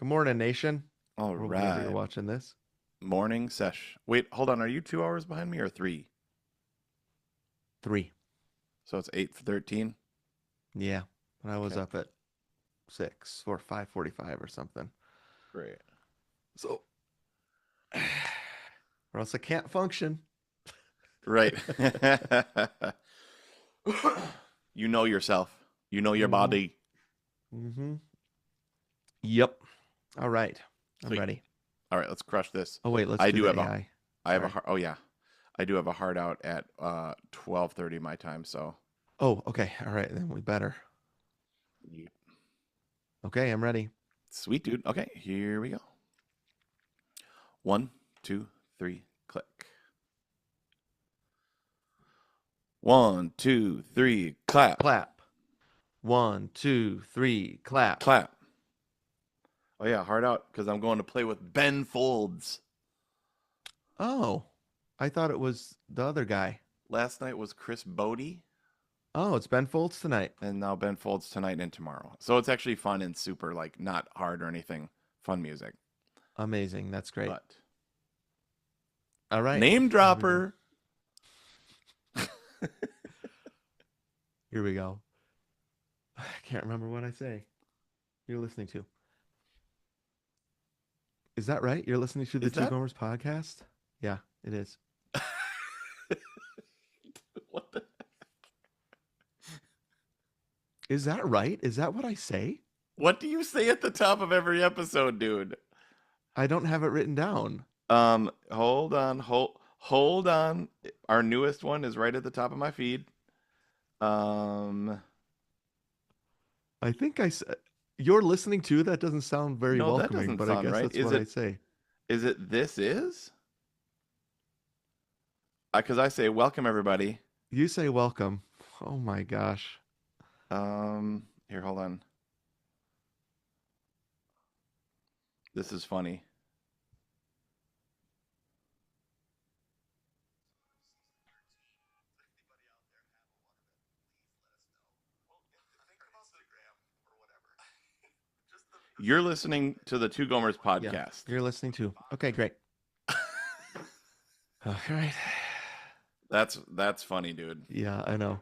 Good morning, nation. All Or whenever you're right. watching this. Morning sesh. Wait, hold on. Are you 2 hours behind me or three? 3. So it's 8:13. Yeah. But I was Okay, up at 6 or 5:45 or something. great. So, or else I can't function. Right. You know yourself. You know your Mm-hmm. body. Mm-hmm. Yep. All right. I'm Sweet. ready. All right, let's crush this. Oh, wait. Let's I do do the have a AI. I have a Sorry. heart. Oh yeah. I do have a hard out at 12:30 my time, so Oh, okay. All right. Then we better. you Okay. I'm ready. sweet dude. Okay, here we go. One, two, three, click. One, two, three, clap. Clap. 1, 2, 3. Clap. Clap. Oh yeah, hard out because I'm going to play with Ben Folds. Oh, I thought it was the other guy. Last night was Chris Bodie, Oh, it's Ben Folds tonight. and now Ben Folds tonight and tomorrow. So it's actually fun and super like not hard or anything. Fun music. Amazing. That's great. But All right. name Here we go. dropper. Here we go. I can't remember what I say. You're listening to. Is that right? You're listening to the Is Two that Gomers podcast? Yeah, it is. what the Is that right? Is that what I say? what do you say at the top of every episode, dude? I don't have it written down. Hold on, hold on. Our newest one is right at the top of my feed. Um I think I said, you're listening to? That doesn't sound very no, that welcoming, doesn't but I sound guess right. that's what I say. Is it this is? Because I say welcome everybody. You say welcome. Oh my gosh. Here, hold on. This is funny. You're listening to the Two Gomers Yeah, podcast. you're listening to. Okay, great. All right. That's funny, dude. Yeah, I know.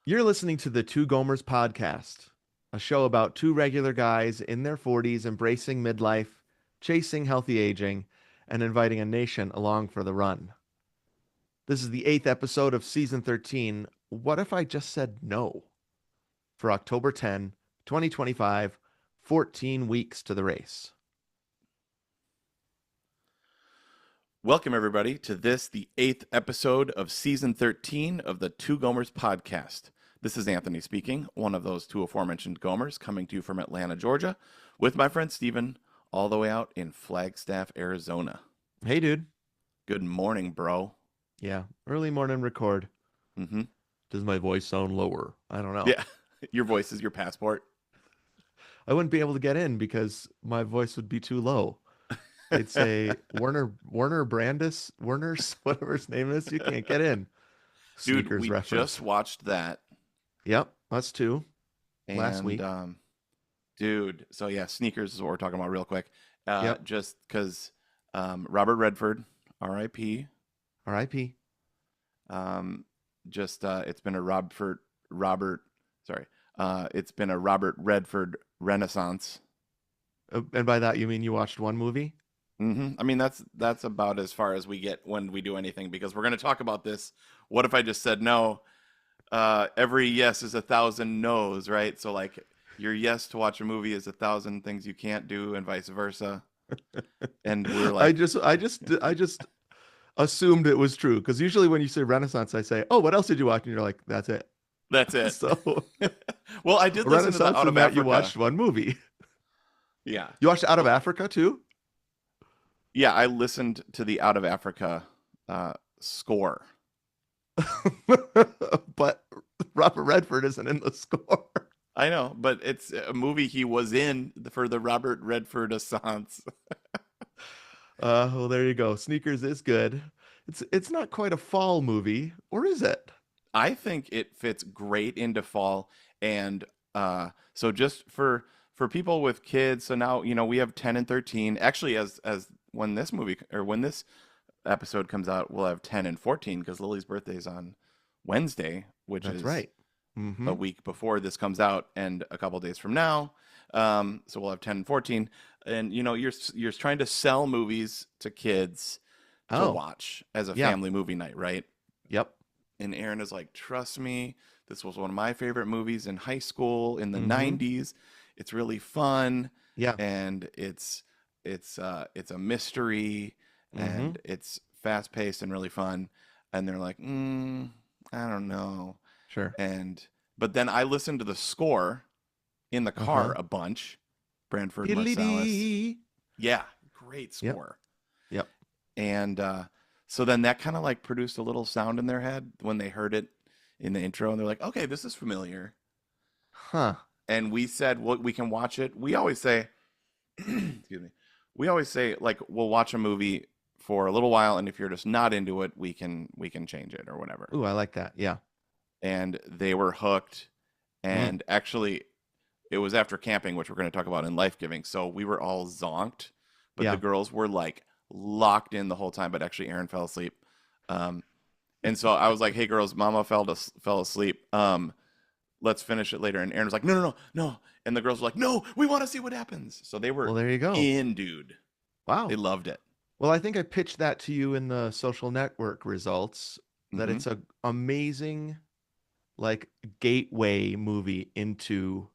You're listening to the Two Gomers podcast, a show about two regular guys in their 40s embracing midlife, chasing healthy aging, and inviting a nation along for the run. This is the 8th episode of season 13. What if I just said no? For October 10, 2025, 14 weeks to the race. Welcome everybody to this, the 8th episode of season 13 of the Two Gomers podcast. This is Anthony speaking, one of those two aforementioned Gomers, coming to you from Atlanta, Georgia, with my friend Steven, all the way out in Flagstaff, Arizona. Hey, dude. Good morning, bro. Yeah, early morning record. Mm-hmm. Does my voice sound lower? I don't know. Yeah, your voice is your passport. I wouldn't be able to get in because my voice would be too low. They'd say Werner Brandis, Werner's whatever his name is, you can't get in. Dude, Sneakers we just reference. watched that, Yep, us too. Last and week. dude, so yeah, sneakers is what we're talking about real quick. Yep. Just because Robert Redford, R.I.P. R.I.P. Just it's been a Robert, sorry, it's been a Robert Redford renaissance. And by that you mean you watched one movie? I mean that's about as far as we get when we do anything because we're going to talk about this. What if I just said no? Every yes is 1,000 no's, right? So like your yes to watch a movie is 1,000 things you can't do, and vice versa. And we're I like, just I just I just assumed it was true because usually when you say Renaissance, I say, "Oh, what else did you watch?" And you're like, "That's it." that's it. So Well, I did listen to the Renaissance Out in of that you Africa. watched one movie. Yeah. You watched Out of Well, Africa too? yeah, I listened to the Out of Africa score. But Robert Redford isn't in the score. I know, but it's a movie he was in for the Robert Redford Assance. Well, there you go. Sneakers is good. It's not quite a fall movie, or is it? I think it fits great into fall, and so just for people with kids, so now, we have 10 and 13. Actually, as when this movie or when this episode comes out, we'll have 10 and 14 because Lily's birthday is on Wednesday, which That's is right. Mm-hmm. a week before this comes out and a couple days from now. So we'll have 10 and 14. And you're trying to sell movies to kids to Oh, watch as a yeah. family movie night, right? Yep. And Aaron is like, trust me, this was one of my favorite movies in high school in the Mm-hmm. 90s. It's really fun Yeah. and it's a mystery Mm-hmm. and it's fast paced and really fun. And they're like, I don't know. Sure. And but then I listened to the score in the car Uh-huh. a bunch. Branford Marsalis. Diddly-dee. Yeah, great Yep. score. Yep. And so then that kind of like produced a little sound in their head when they heard it in the intro, and they're like, "Okay, this is familiar." Huh. And we said, "Well, we can watch it." We always say, excuse me. We always say like we'll watch a movie for a little while, and if you're just not into it, we can change it or whatever. Ooh, I like that. Yeah. And they were hooked. Mm. And actually, it was after camping, which we're going to talk about in life giving. So we were all zonked, but the Yeah. girls were like locked in the whole time. But actually, Aaron fell asleep. Um, and so I was like, "Hey, girls, Mama fell asleep. Let's finish it later." And Aaron was like, "No, no, no, no." And the girls were like, "No, we want to see what happens." So they Well, were there you go. in, dude. They Wow. loved it. Well, I think I pitched that to you in the social network results that Hmm. it's a amazing like gateway movie into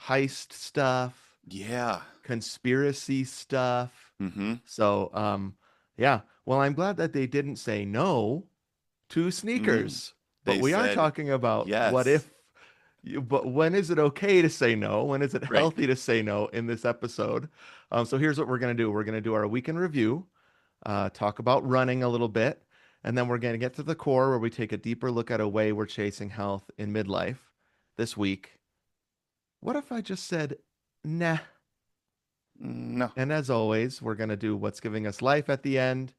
heist stuff, Yeah. conspiracy stuff. Hmm. So, yeah. Well, I'm glad that they didn't say no to Mm. sneakers, but They we are said talking about what yes. if. But when is it okay to say no? When is it Right. healthy to say no in this episode? So here's what we're gonna do. We're gonna do our weekend review, talk about running a little bit, and then we're gonna get to the core where we take a deeper look at a way we're chasing health in midlife this week. What if I just said nah? No. And as always, we're gonna do what's giving us life at the end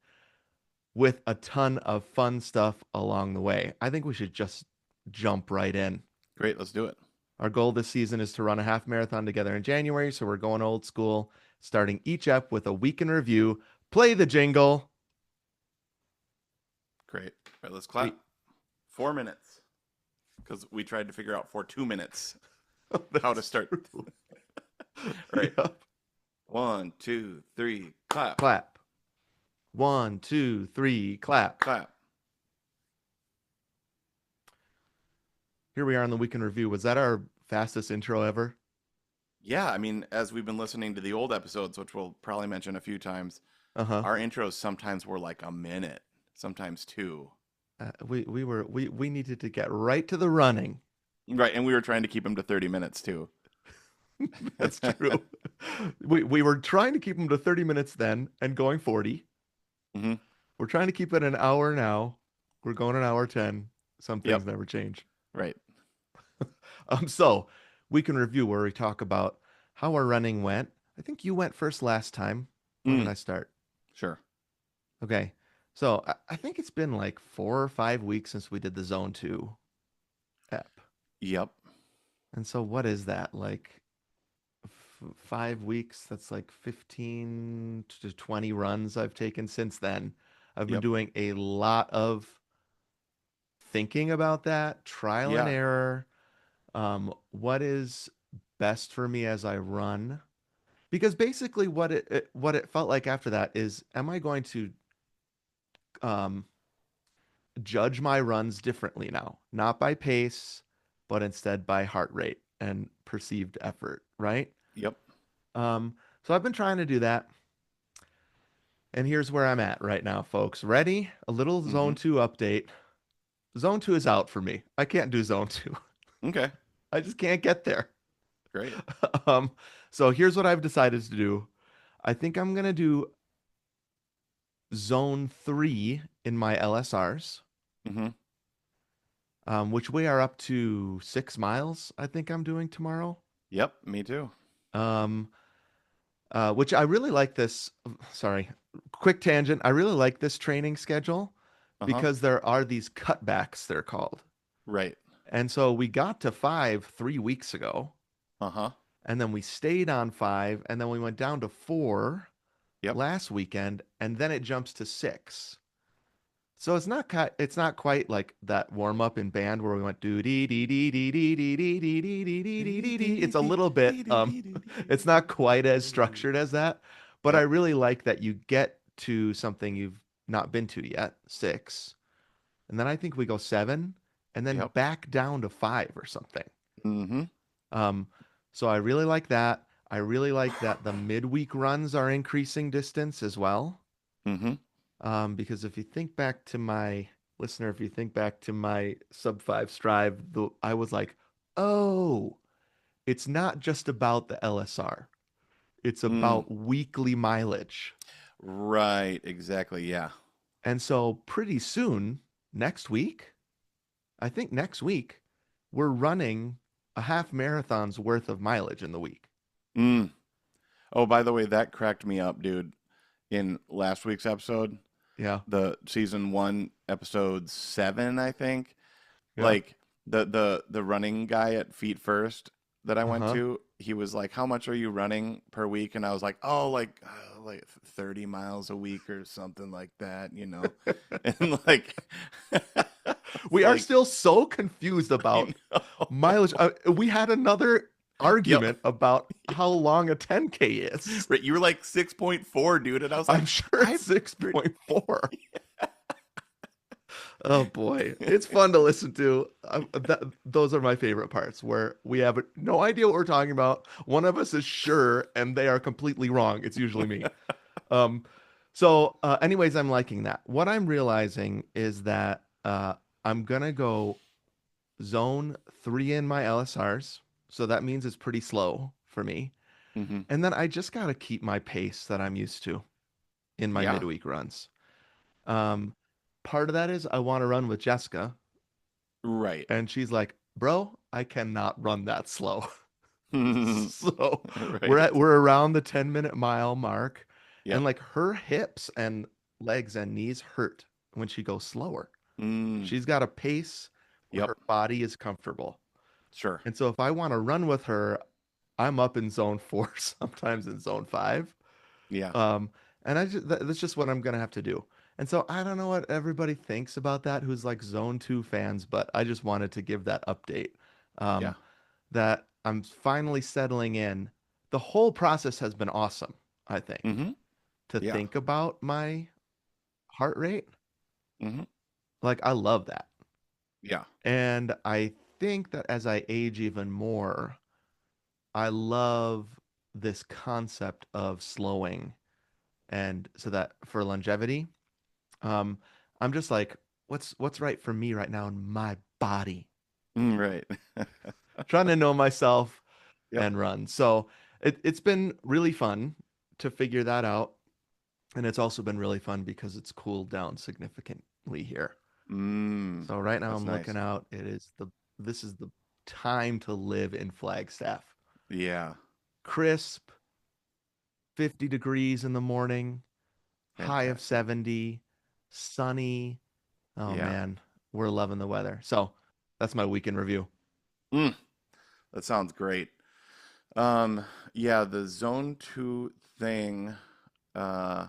with a ton of fun stuff along the way. I think we should just jump right in. Great. Let's do it. Our goal this season is to run a half marathon together in January, so we're going old school, starting each ep with a week in review. Play the jingle. Great. All right, let's We clap. 4 minutes. Because we tried to figure out for 2 minutes how to That's start. true. All right. Yep. 1, 2, 3, clap. Clap. 1, 2, 3, clap. Clap. Here we are on the week in review. Was that our fastest intro ever? Yeah, I mean, as we've been listening to the old episodes, which we'll probably mention a few times, Uh-huh. our intros sometimes were like a minute, sometimes two. We needed to get right to the running. Right, and we were trying to keep them to 30 minutes too. That's true. We were trying to keep them to 30 minutes then and going 40. Hmm. We're trying to keep it an hour now. We're going an hour 10. Some things Yep, never change. right. So we can review where we talk about how our running went. I think you went first last time. Why don't Mm, I start? sure. Okay. So I think it's been like 4 or 5 weeks since we did the Zone 2 ep. Yep. And so what is that? Like 5 weeks? That's like 15 to 20 runs I've taken since then. I've been Yep. doing a lot of thinking about that, trial and Yeah. error. What is best for me as I run? Because basically what it felt like after that is, am I going to um judge my runs differently now? Not by pace, but instead by heart rate and perceived effort, right? Yep. So I've been trying to do that. And here's where I'm at right now, folks. Ready? A little Hmm. Zone 2 update. Zone 2 is out for me. I can't do Zone 2. Okay. I just can't get there. Great. Um, so here's what I've decided to do. I think I'm gonna do Zone 3 in my LSRs, Hmm. which we are up to 6 miles, I think I'm doing tomorrow. Yep. Me too. Um, which I really like this. Sorry, quick tangent. I really like this training schedule Uh huh. because there are these cutbacks, they're called. Right. And so we got to 5 3 weeks ago. Uh huh. and then we stayed on 5, and then we went down to 4 Yep. last weekend, and then it jumps to 6. So it's not quite like that warm up in band where we went do dee dee dee dee dee dee dee dee dee dee dee dee dee dee. It's a little bit it's not quite as structured as that, but I Yep. really like that you get to something you've not been to yet, 6, and then I think we go 7, and then Yep. back down to 5 or something. Mm-hmm. Um, so I really like that. I really like that the midweek runs are increasing distance as well. Mm-hmm. Because if you think back to my listener, if you think back to my sub 5 strive, I was like, oh, it's not just about the LSR. It's Mm. about weekly mileage. Right. Exactly. Yeah. And so pretty soon, next week, I think next week, we're running a half marathon's worth of mileage in the week. Mm. Oh, by the way, that cracked me up, dude. In last week's episode, Yeah. the season 1, episode 7, I think. Yeah. Like the running guy at Feet First that I went Uh-huh. to, he was like, "How much are you running per week?" And I was like, "Oh, like 30 miles a week or something like that, you know." And like, it's We are like, still so confused I about know. mileage. We had another Yep. argument about how long a 10K is. Right, you were like 6.4, dude, and I was I'm like, sure "I'm it's pretty." 6.4. Oh boy, it's fun to listen to. Those are my favorite parts where we have no idea what we're talking about. One of us is sure, and they are completely wrong. It's usually me. Um, anyways, I'm liking that. What I'm realizing is that I'm gonna go zone 3 in my LSRs. So that means it's pretty slow for me. Hmm. And then I just gotta keep my pace that I'm used to in my Yeah. midweek runs. Um, Part of that is I want to run with Jessica, Right. and she's like, "Bro, I cannot run that slow." So Right. we're around the 10-minute mile mark, and Yep. like her hips and legs and knees hurt when she goes slower. Mm. She's got a pace where Yep. her body is comfortable. Sure. And so if I want to run with her, I'm up in zone 4, sometimes in zone 5. Yeah. Um, and that's just what I'm gonna have to do. And so I don't know what everybody thinks about that who's like zone 2 fans, but I just wanted to give that update. Yeah. Um, that I'm finally settling in. The whole process has been awesome, I think, Hmm. to Yeah. think about my heart rate. Hmm. Like I love that. Yeah. And I think that as I age even more, I love this concept of slowing, and so that for longevity, um, I'm just like, what's right for me right now in my body? Right. Trying to know myself Yep. and run. So it's been really fun to figure that out. And it's also been really fun because it's cooled down significantly here. Mm. So right now That's I'm looking nice. out. This is the time to live in Flagstaff. Yeah. Crisp, 50 degrees in the morning, high of Fantastic. 70, sunny. Oh Yeah. man, we're loving the weather. So that's my weekend review. Mm. That sounds great. Um, yeah, the zone 2 thing, uh,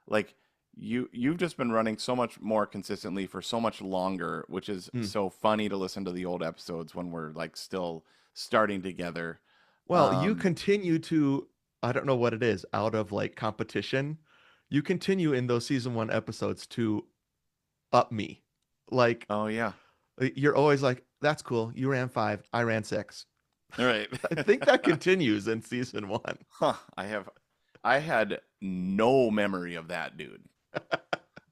like you've just been running so much more consistently for so much longer, which is Hmm. so funny to listen to the old episodes when we're like still starting together. Well, you Um, continue to, I don't know what it is, out of like competition. You continue in those season 1 episodes to up me. Like oh yeah. you're always like, that's cool. You ran 5, I ran 6. All right. I think that continues in season 1. Huh, I had no memory of that, dude.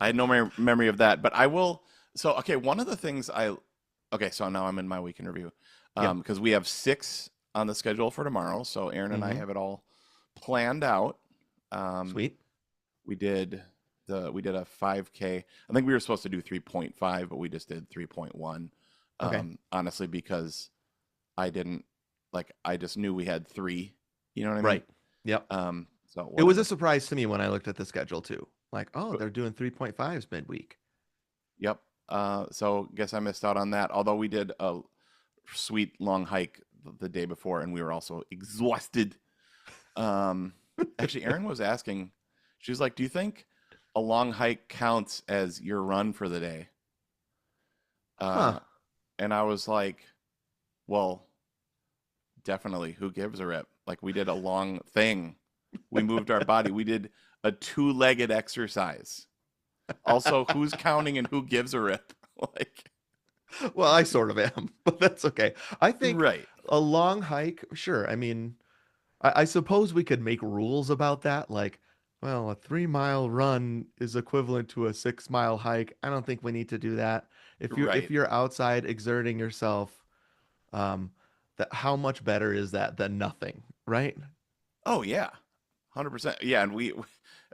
I had no memory of that, but I will. So, okay, one of the things okay, so now I'm in my weekend review, Yeah. because we have 6 on the schedule for tomorrow. So Aaron and I Mm-hmm. have it all planned out. Um, Sweet. we did a 5K. I think we were supposed to do 3.5, but we just did 3.1. Okay. Honestly, because I didn't I just knew we had 3. You know what I mean? Right. Yep. So It was a whatever. surprise to me when I looked at the schedule too. Like, oh, But, they're doing 3.5s midweek. yep. So guess I missed out on that. Although we did a sweet long hike the day before, and we were also exhausted. Actually, Erin was asking, she was like, "Do you think a long hike counts as your run for the day?" Huh. Uh, and I was like, "Well, definitely. Who gives a rip? Like we did a long thing. We moved our body. We did a two-legged exercise. Also, who's counting and who gives a rip? Like, Well, I sort of am, but that's okay. I think right, a long hike, sure. I mean, I suppose we could make rules about that. Like, well, a 3 mile run is equivalent to a 6 mile hike. I don't think we need to do that. If right. you're outside exerting yourself, um, that how much better is that than nothing, right? Oh yeah, 100%. Yeah, and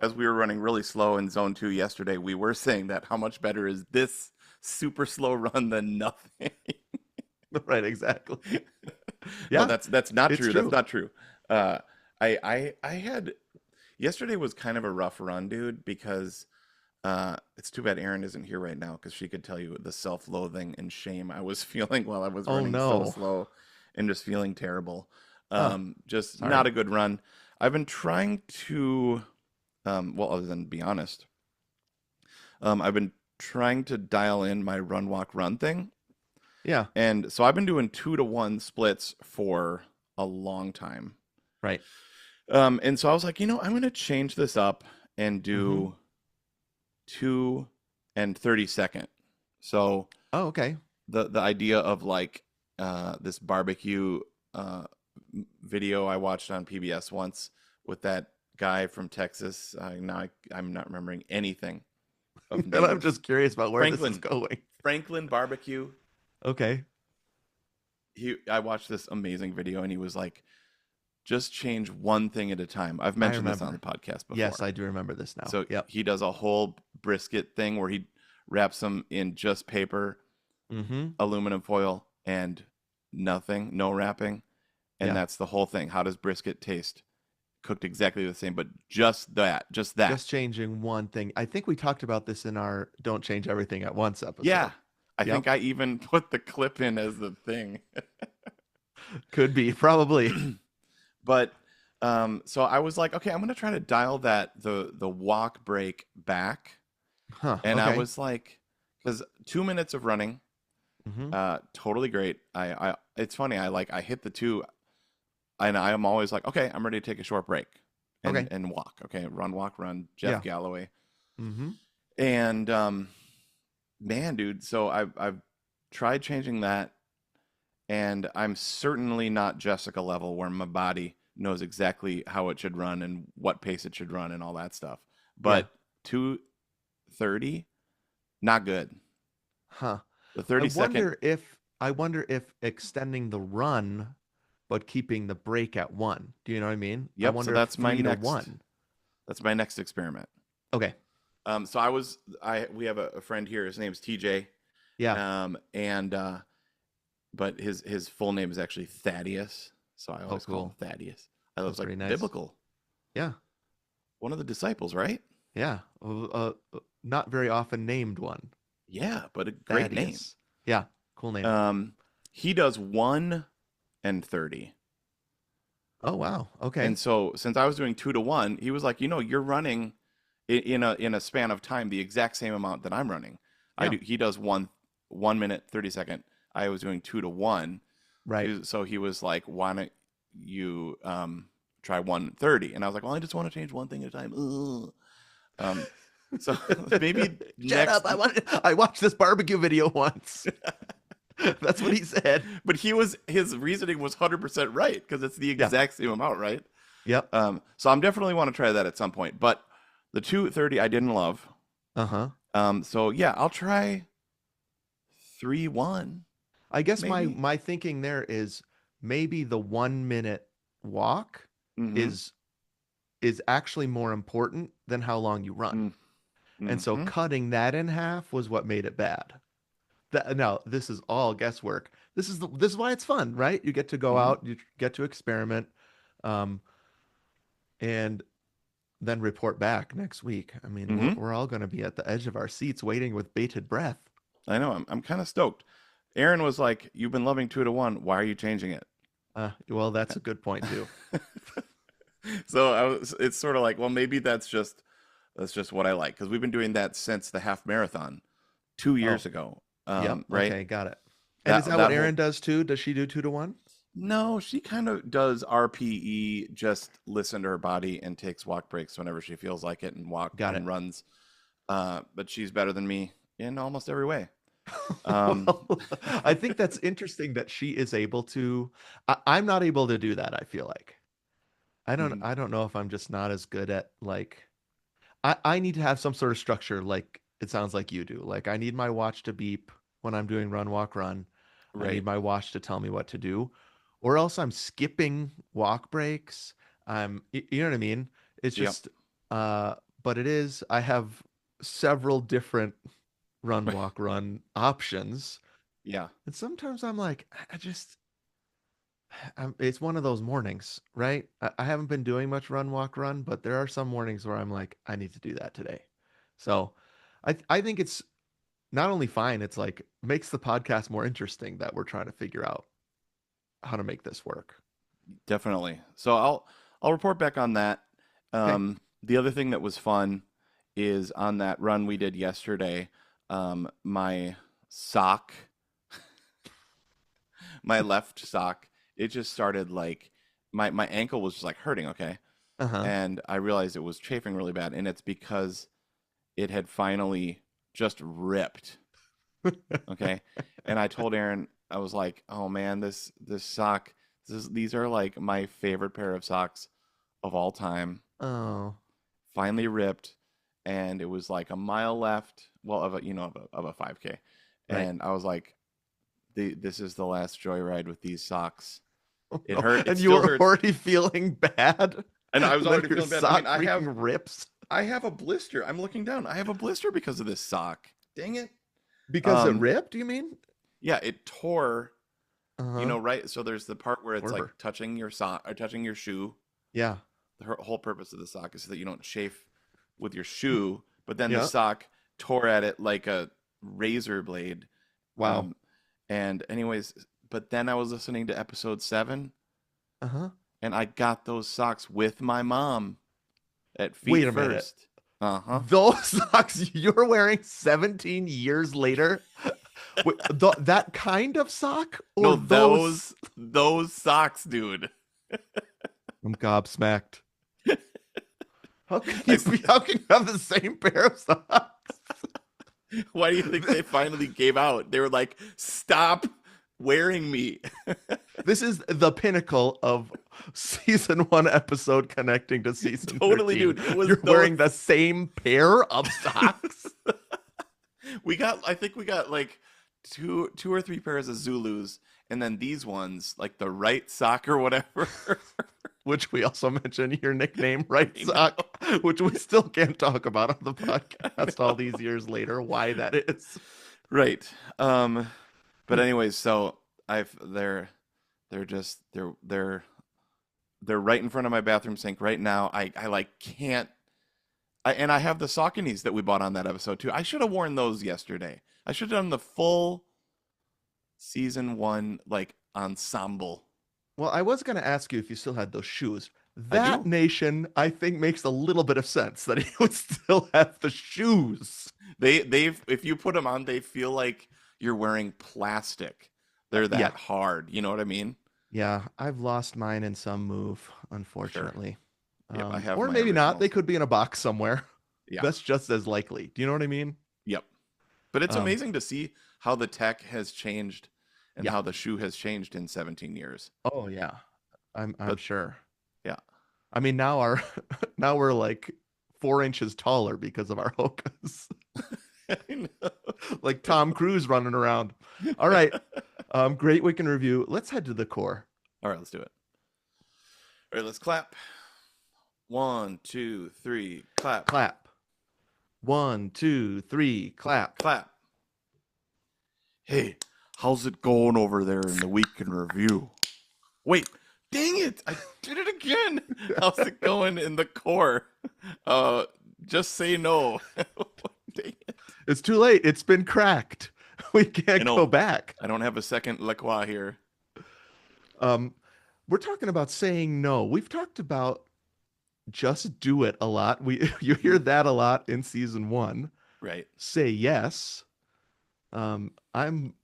as we were running really slow in zone 2 yesterday, we were saying that how much better is this super slow run than nothing? Right, exactly. No, Yeah, that's not it's true. That's true. not true. Uh, I had yesterday was kind of a rough run, dude, because it's too bad Erin isn't here right now because she could tell you the self-loathing and shame I was feeling while I was Oh running so no. slow and just feeling terrible. Huh. Just not Sorry. a good run. I've been trying to, well, other than be honest, I've been trying to dial in my run, walk, run thing. Yeah, And so I've been doing 2-to-1 splits for a long time. right. And so I was like, I'm going to change this up and Mm-hmm. do 2 and 30-second. So Oh, okay. the idea of like this barbecue video I watched on PBS once with that guy from Texas. Now I'm not remembering anything of And I'm names. just curious about where this is Franklin, going. Franklin Barbecue. Okay. I watched this amazing video and he was like, just change one thing at a time. I've I mentioned this on the remember. podcast Yes, before. I do remember this now. So Yep. he does a whole brisket thing where he wraps them in just paper, Mm-hmm. aluminum foil, and nothing, no wrapping. And Yeah. that's the whole thing. How does brisket taste? Cooked exactly the same, but just that, just that. Just changing one thing. I think we talked about this in our Don't Change Everything at Once Yeah. episode. I Yep. think I even put the clip in as the thing. Could be, probably. But so I was like, okay, I'm gonna try to dial the walk break back. Huh. And I Okay. was like, because 2 minutes of running, Mm-hmm. totally great. It's funny. I hit the two, and I am always like, okay, I'm ready to take a short break, and Okay. and walk. Okay, run, walk, run. Jeff Yeah. Galloway, Mm-hmm. and man, dude. So I've tried changing that, and I'm certainly not Jessica level where my body knows exactly how it should run and what pace it should run and all that stuff. Yeah. But 2:30, not good. Huh. The I 30-second. wonder if I wonder if extending the run but keeping the break at one. Do you know what I mean? I Yep. So wonder if that's my 3 to 1. next experiment. Okay. So we have a friend here. His name's TJ. Yeah. And but his full name is actually Thaddeus. So I Oh, always call him cool. Thaddeus. I was That's like pretty nice. biblical, Yeah. one of the disciples, right? Yeah. Not very often named one. Yeah, but a great name. Thaddeus. Yeah. Cool name. Um, he does 1 and 30. Oh, wow. And Okay. so since I was doing 2-to-1, he was like, you're running in a span of time the exact same amount that I'm running. Yeah. He does 1 minute 30-second. I was doing 2-to-1. Right. So he was like, why don't you try 1:30? And I was like, well, I just want to change one thing at a time. Ugh. So maybe Shut up. next, I watched this barbecue video once. That's what he said. but his reasoning was 100% right because it's the Yeah. exact same amount, right? Yep. So I'm definitely want to try that at some point. But the 2:30 I didn't love. Uh-huh. So yeah, I'll try 3-1 I guess my maybe. my thinking there is maybe the 1 minute walk Mm-hmm. is is actually more important than how long you run. And so Mm-hmm. cutting that in half was what made it bad. That now this is all guesswork. This is why it's fun, right? You get to go Mm-hmm. out, you get to experiment, um, and then report back next week. I mean, we're Mm-hmm. we're all going to be at the edge of our seats waiting with bated breath. I know. I'm kind of stoked. Aaron was like, "You've been loving 2-to-1. Why are you changing it?" Well, that's a good point too. So it's sort of like, well, maybe that's just what I like because we've been doing that since the half marathon 2 years Oh, ago. yep. Right? Okay, got it. And is That that what that whole Erin does too? Does she do 2 to 1? No, she kind of does RPE, just listen to her body and takes walk breaks whenever she feels like it and walk Got it. and runs. But she's better than me in almost every way. Um, Well, I think that's interesting that she is able to. I'm not able to do that, I feel like. mhm, I don't know if I'm just not as good at like I need to have some sort of structure like it sounds like you do. Like I need my watch to beep when I'm doing run, walk, run. I right. need my watch to tell me what to do, or else I'm skipping walk breaks. You know what I mean? It's Yep. just, uh, but it is, I have several different run, walk, run options. Yeah. And sometimes I'm like, I just, it's one of those mornings, right? I haven't been doing much run, walk, run, but there are some mornings where I'm like, I need to do that today. So I think it's not only fine, it's like makes the podcast more interesting that we're trying to figure out how to make this work. Definitely. So I'll report back on that. Okay. The other thing that was fun is on that run we did yesterday, my sock, my left sock, it just started like my ankle was just like hurting, okay? Uh-huh. And I realized it was chafing really bad, and it's because it had finally just ripped, okay? And I told Aaron, I was like, "Oh man, this sock, these are like my favorite pair of socks of all time. Oh, Finally ripped, and it was like a mile left, well, of a of a 5K, right. and I was like, this is the last joyride with these socks. Oh, It no. hurt. It And you still were hurts, already feeling bad, and I was and then already your feeling bad. I mean, sock freaking rips I have a blister. I'm looking down. I have a blister because of this sock. Dang it. because it Um, ripped, you mean? yeah, it tore. Uh-huh. Right. So there's the part where it's like Whatever. touching your sock or touching your shoe. Yeah. The whole purpose of the sock is so that you don't chafe with your shoe. But then the Yeah. sock tore at it like a razor blade. Wow. Um, and anyways, but then I was listening to episode 7, Uh-huh. and I got those socks with my mom at Feet Wait a minute. First. Uh-huh. Those socks you're wearing 17 years later? Wait, that kind of sock or No, those? those socks, dude. I'm gobsmacked. How can I, you be, how can you have the same pair of socks? why do you think they finally gave out? They were like, "Stop wearing me." This is the pinnacle of season 1 episode connecting to season Totally, 13. dude. It was You're those. wearing the same pair of socks? I think we got like two or three pairs of Zulus, and then these ones, like the right sock or whatever. Which we also mentioned your nickname, Right I Sock, know. which we still can't talk about on the I podcast all know. these years later, why that is. Right. But anyways, so I've they're just they're right in front of my bathroom sink right now. I like can't and I have the Sauconys that we bought on that episode too. I should have worn those yesterday. I should have done the full season 1 like ensemble. Well, I was going to ask you if you still had those shoes. I That do. nation, I think, makes a little bit of sense that he would still have the shoes. They've if you put them on, they feel like you're wearing plastic. They're Yeah. that hard. You know what I mean? Yeah, I've lost mine in some move, Sure. unfortunately. Yep, I have Or my maybe not. They originals. could be in a box somewhere. Yeah. That's just as likely. Do you know what I mean? Yep. But it's Um, amazing to see how the tech has changed and yeah. how the shoe has changed in 17 years. Oh yeah. I'm But sure. yeah, I mean, now our now we're like 4 inches taller because of our Hokas. I know. Like Tom Cruise running around. All right. Great week in review. Let's head to the core. All right, let's do it. All right, let's clap. 1, 2, 3, clap, Clap. 1, 2, 3, clap. clap. Hey, how's it going over there in the week in review? Wait, dang it! I did it again. How's it going in the core? Just say no. Dang it. It's too late. It's been cracked. We I can't go know. back. I don't have a second La Croix here. Um, we're talking about saying no. We've talked about just do it a lot. You hear Mhm. that a lot in season 1. Right. Say yes. I'm I'm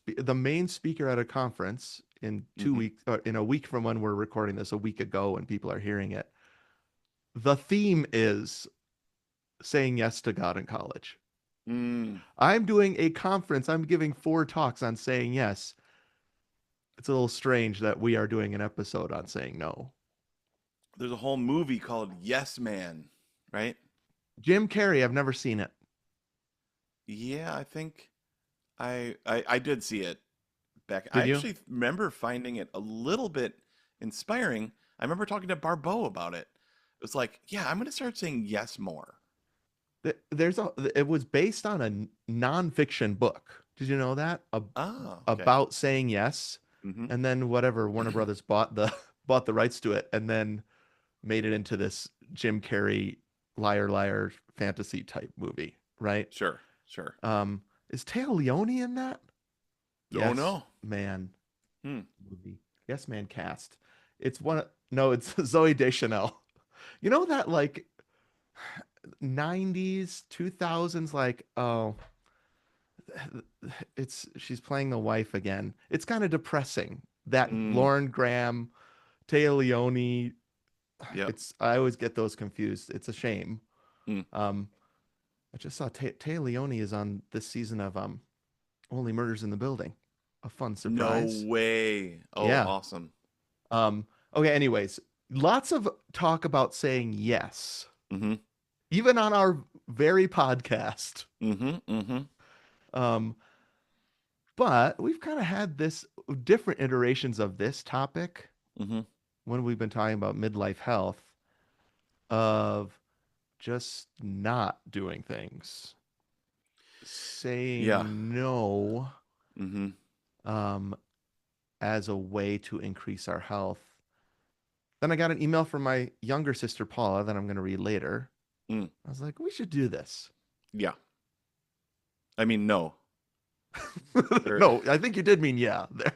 the main speaker at a conference in Mm-hmm. in a week from when we're recording this, a week ago when people are hearing it. The theme is saying yes to God in college. Mm. I'm doing a conference. I'm giving 4 talks on saying yes. It's a little strange that we are doing an episode on saying no. There's a whole movie called Yes Man, right? Jim Carrey, I've never seen it. Yeah, I think I did see it back. I Did you? actually remember finding it a little bit inspiring. I remember talking to Barbeau about it. It was like, yeah, I'm gonna start saying yes more. There's a it was based on a nonfiction book. Did you know that? Oh, okay. About saying yes, Mm-hmm. and then whatever Warner Brothers bought the bought the rights to it, and then made it into this Jim Carrey liar liar fantasy type movie, right? Sure, sure. Is Taya Leone in that? Oh Yes, no. man Hmm. movie. Yes, man cast. It's one. No, it's Zoe Deschanel. You know that like 90s, 2000s, like it's she's playing the wife again. It's kind of depressing. That Mm. Lauren Graham, Taya Leone. Yep. It's I always get those confused. It's a shame. Hmm. Um, I just saw Taya Leone is on this season of Only Murders in the Building. A fun No surprise. way. Oh, Yeah. awesome. Okay, anyways, lots of talk about saying yes, Mm-hmm. even on our very podcast. Mm-hmm. Mm-hmm. Um, but we've kind of had this different iterations of this topic Mm-hmm. when we've been talking about midlife health of just not doing things, Yeah. saying no, Mm-hmm. um, as a way to increase our health. Then I got an email from my younger sister Paula that I'm going to read later. Mm. I was like, we should do this. Yeah. I mean, no. There, No, I think you did mean yeah there.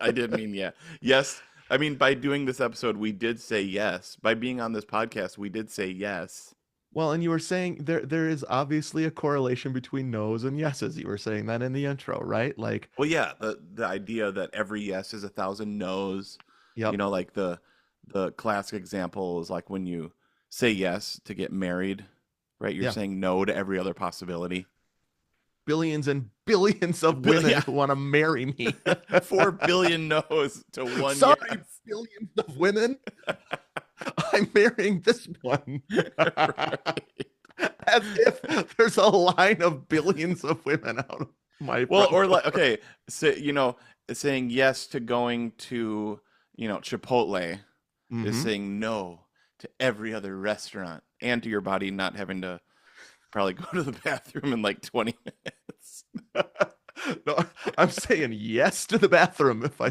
I did mean yeah. Yes. I mean, by doing this episode, we did say yes. By being on this podcast, we did say yes. Well, and you were saying there is obviously a correlation between no's and yeses. You were saying that in the intro, right? Like, Well, yeah, the idea that every yes is a thousand no's. You yep, know, like the classic example is like when you say yes to get married, right? You're yeah. saying no to every other possibility. Billions and billions of women Yeah, who want to marry me. 4 billion no's to one Sorry, yes. billions of women. I'm marrying this one. Right. As if there's a line of billions of women out of my Well, front or door. like, okay, so saying yes to going to, Chipotle is Hmm. saying no to every other restaurant and to your body not having to probably go to the bathroom in like 20 minutes. No, I'm saying yes to the bathroom if I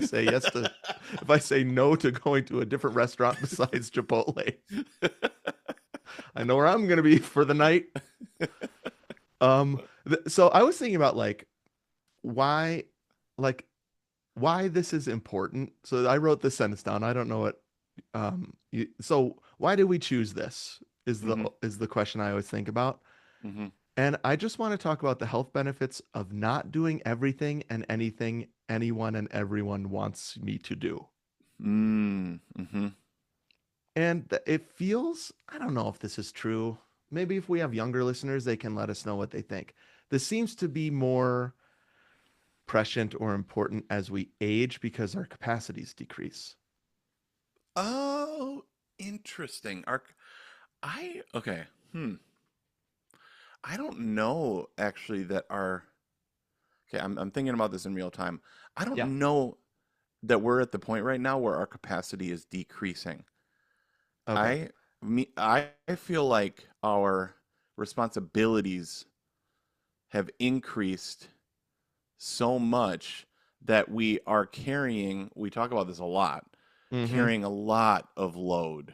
say no to going to a different restaurant besides Chipotle. I know where I'm gonna be for the night. So I was thinking about why like why this is important. So I wrote this sentence down. I don't know what so why did we choose this Hmm. is the question I always think about. Hmm. And I just want to talk about the health benefits of not doing everything and anything anyone and everyone wants me to do. Mm-hmm. And it feels, I don't know if this is true. Maybe if we have younger listeners, they can let us know what they think. This seems to be more prescient or important as we age because our capacities decrease. Oh, interesting. Okay. Hmm. I don't know actually that our okay, I'm thinking about this in real time. I don't Yeah. know that we're at the point right now where our capacity is decreasing. Okay. I feel like our responsibilities have increased so much that we are carrying, we talk about this a lot, Mm-hmm. carrying a lot of load,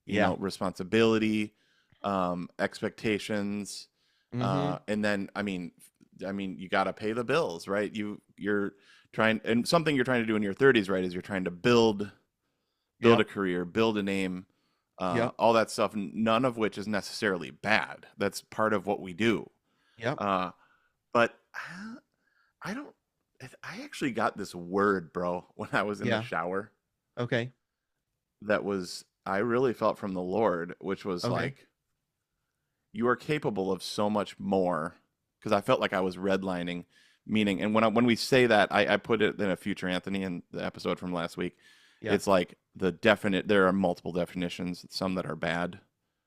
Yeah. responsibility, expectations, Mm-hmm. and then I mean you got to pay the bills, right? You're trying, and something you're trying to do in your 30s, right, is you're trying to build a Yep. career, build a name, Yep. all that stuff, none of which is necessarily bad. That's part of what we do. Yep. Uh, but I don't, I actually got this word, bro, when I was in the Yeah. shower Okay. that was, I really felt from the Lord, which was Okay. like, you are capable of so much more. Because I felt like I was redlining meaning. And when we say that, I put it in a future Anthony in the episode from last week. Yeah. It's like there are multiple definitions, some that are bad,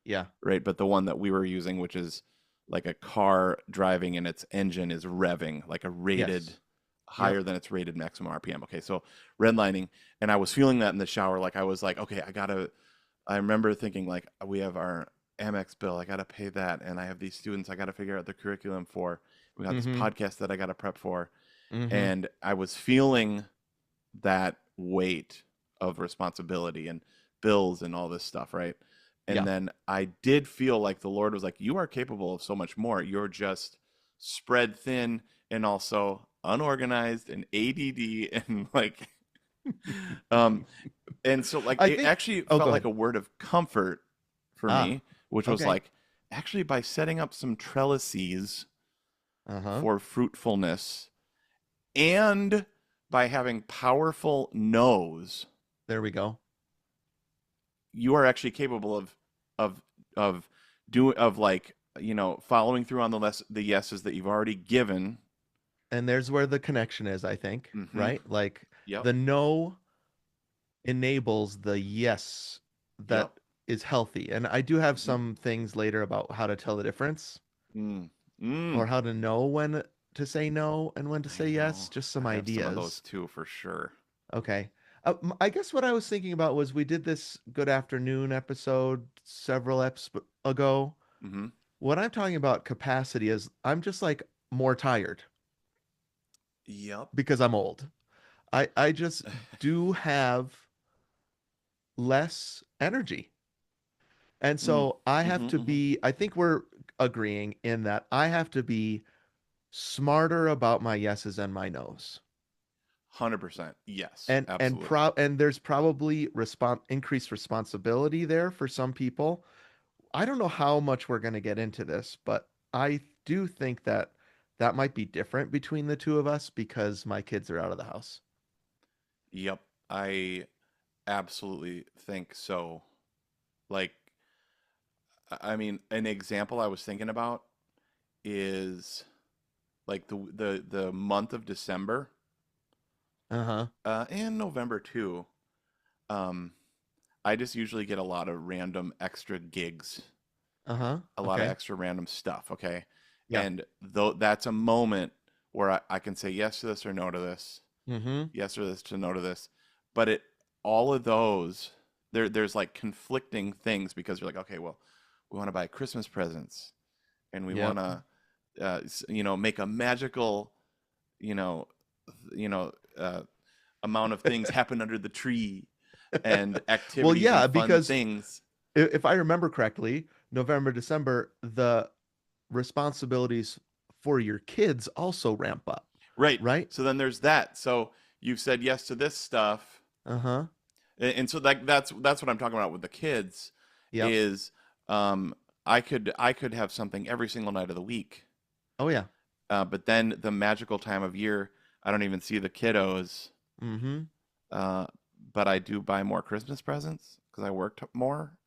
Yeah. right? But the one that we were using, which is like a car driving and its engine is revving, like a rated Yes. Yep. higher than its rated maximum RPM. Okay, so redlining, and I was feeling that in the shower, like I was like, okay, I remember thinking like we have our Amex bill, I gotta pay that, and I have these students I gotta figure out the curriculum for. We got this Mm-hmm. podcast that I gotta prep for, Mm-hmm. and I was feeling that weight of responsibility and bills and all this stuff, right? And Yeah. then I did feel like the Lord was like, you are capable of so much more. You're just spread thin and also unorganized and ADD and like um and so like I it think. actually Oh, felt go like ahead. a word of comfort for Ah. me, which was Okay. like actually by setting up some trellises Uh-huh. for fruitfulness and by having powerful no's, There we go. you are actually capable of of doing of like following through on the yeses that you've already given. And there's where the connection is, I think, Mm-hmm. right? Like Yep. the no enables the yes Yep. that is healthy. And I do have Mm-hmm. some things later about how to tell the difference Mm. Mm. or how to know when to say no and when to I say yes, know. just I some have some of those ideas. too for sure. Okay. I guess what I was thinking about was we did this Good Afternoon episode several eps ago. Mm-hmm. What I'm talking about capacity is I'm just like more tired Yep. because I'm old. I just do have less energy. And Mm. so I have Mm-hmm. to Mm-hmm. be, I think we're agreeing in that I have to be smarter about my yeses and my nos. 100%. Yes. And Absolutely. there's probably increased responsibility there for some people. I don't know how much we're going to get into this, but I do think that that might be different between the two of us because my kids are out of the house. Yep. I absolutely think so. Like, I mean, an example I was thinking about is like the month of December, Uh-huh. and November too. Um, I just usually get a lot of random extra gigs, Uh-huh. a lot of Okay. extra random stuff. Okay, Yeah. and though that's a moment where I can say yes to this or no to this, Mm-hmm. yes or this to no to this, but it all of those there's like conflicting things because you're like, okay, well, we want to buy Christmas presents and we want Yep. to make a magical you know you know uh, amount of things happen under the tree and Well, activities and yeah, fun because things. if I remember correctly, November, December, the responsibilities for your kids also ramp up, Right. right? So then there's that. So you've said yes to this stuff, Uh-huh. and so that's what I'm talking about with the kids Yep. is um, I could have something every single night of the week, Oh yeah. but then the magical time of year, I don't even see the kiddos, Mm-hmm. uh, but I do buy more Christmas presents because I worked more.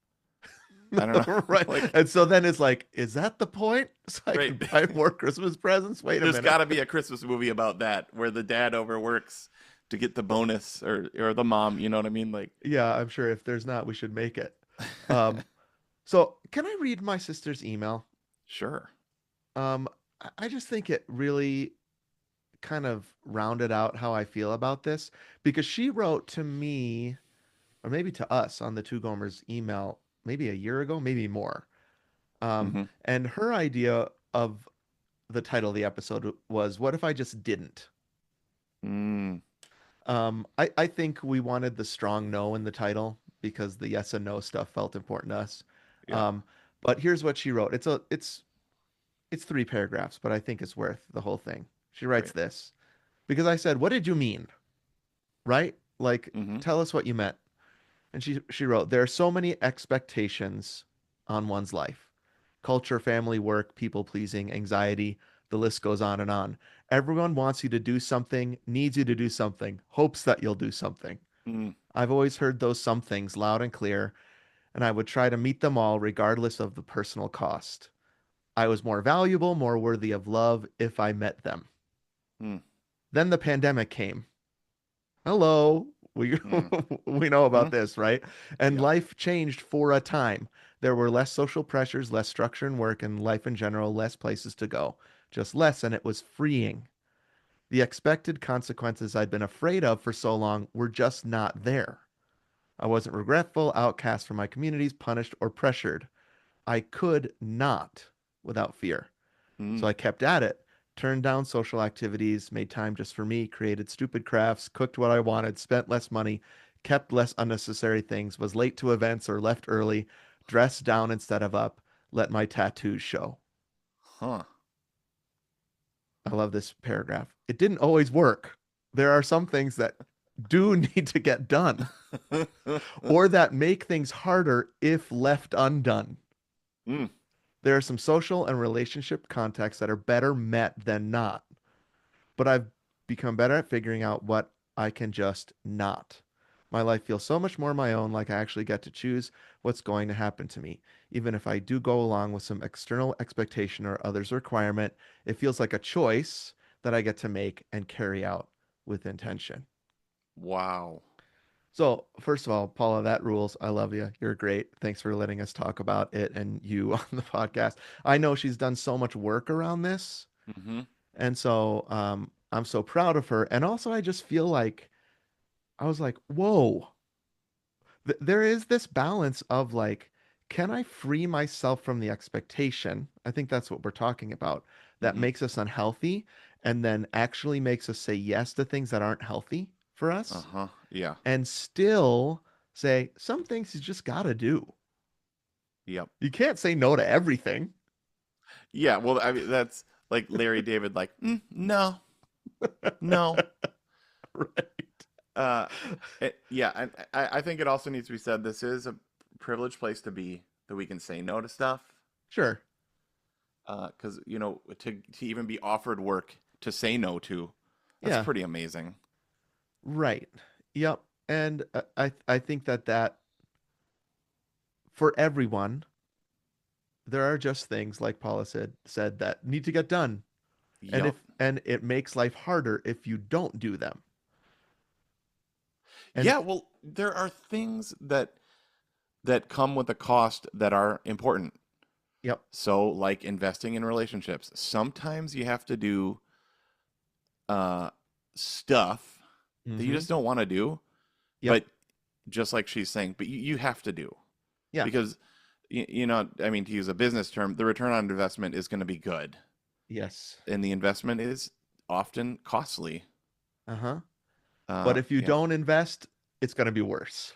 I don't know, Right. like And so then it's like, is that the point? So I right. can buy more Christmas presents? Wait a There's minute. got to be a Christmas movie about that where the dad overworks to get the bonus or the mom, you know what I mean? Like, Yeah, I'm sure if there's not, we should make it. Um, so can I read my sister's email? sure. Um, I just think it really kind of rounded out how I feel about this because she wrote to me, or maybe to us on the Two Gomers email, maybe a year ago, maybe more. Hmm. And her idea of the title of the episode was, "What if I just didn't?" Mm, I think we wanted the strong no in the title because the yes and no stuff felt important to us. yeah, Um, but here's what she wrote. It's three paragraphs, but I think it's worth the whole thing. She writes great. this. because I said, "What did you mean?" Right? Like, Mm-hmm. tell us what you meant. And she wrote, "There are so many expectations on one's life. Culture, family, work, people pleasing, anxiety, the list goes on and on. Everyone wants you to do something, needs you to do something, hopes that you'll do something. Mm, I've always heard those some things loud and clear, and I would try to meet them all regardless of the personal cost. I was more valuable, more worthy of love if I met them. mm, Then the pandemic came. Hello. We mm, we know about mm. this, right? And Yep. life changed for a time. There were less social pressures, less structure in work, and life in general, less places to go. Just less, and it was freeing. The expected consequences I'd been afraid of for so long were just not there. I wasn't regretful, outcast from my communities, punished, or pressured. I could not without fear. So Mm. I kept at it, turned down social activities, made time just for me, created stupid crafts, cooked what I wanted, spent less money, kept less unnecessary things, was late to events or left early, dressed down instead of up, let my tattoos show. Huh. I love this paragraph. It didn't always work. There are some things that do need to get done or that make things harder if left undone. Mm. There are some social and relationship contexts that are better met than not, but I've become better at figuring out what I can just not. My life feels so much more my own, like I actually get to choose what's going to happen to me. Even if I do go along with some external expectation or others' requirement, it feels like a choice that I get to make and carry out with intention. Wow. So, first of all, Paula, that rules. I love you. You're great. Thanks for letting us talk about it and you on the podcast. I know she's done so much work around this. Mm-hmm. And so I'm so proud of her. And also, I just feel like I was like, whoa, there is this balance of like, can I free myself from the expectation? I think that's what we're talking about that Mm-hmm. makes us unhealthy and then actually makes us say yes to things that aren't healthy for us Uh-huh. Yeah. and still say some things you just got to do. Yep. You can't say no to everything. Yeah. Well, I mean, that's like Larry David, like, no, no. Right. Uh, yeah. And I think it also needs to be said this is a privileged place to be that we can say no to stuff. Sure. Because, to even be offered work to say no to, that's Yeah. pretty amazing. Right. Yep. And I think that for everyone, there are just things like Paula said that need to get done. Yep. And it makes life harder if you don't do them. And Yeah. Well, there are things that come with a cost that are important. yep. So, like investing in relationships, sometimes you have to do uh, stuff that you Mm-hmm. just don't want to do, Yep. but just like she's saying, but you have to do Yeah. because, I mean, to use a business term, the return on investment is going to be good, Yes. and the investment is often costly. Uh-huh. But if you Yeah, don't invest, it's going to be worse,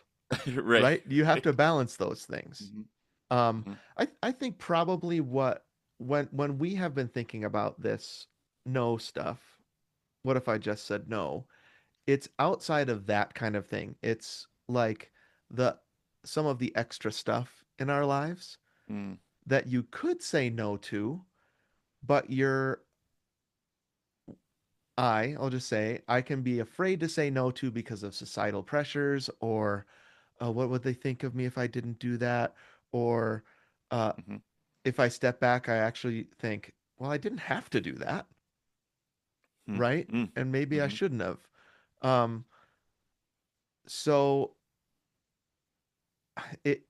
right. right? You have to balance those things. Mhm, Um, mhm, I think probably what when we have been thinking about this no stuff, what if I just said no? It's outside of that kind of thing. It's like the some of the extra stuff in our lives mm, that you could say no to, but I'll just say, I can be afraid to say no to because of societal pressures or what would they think of me if I didn't do that? Or uh, mhm, if I step back, I actually think, well, I didn't have to do that, mm, right? mm, And maybe I mhm. shouldn't have. Um, so it,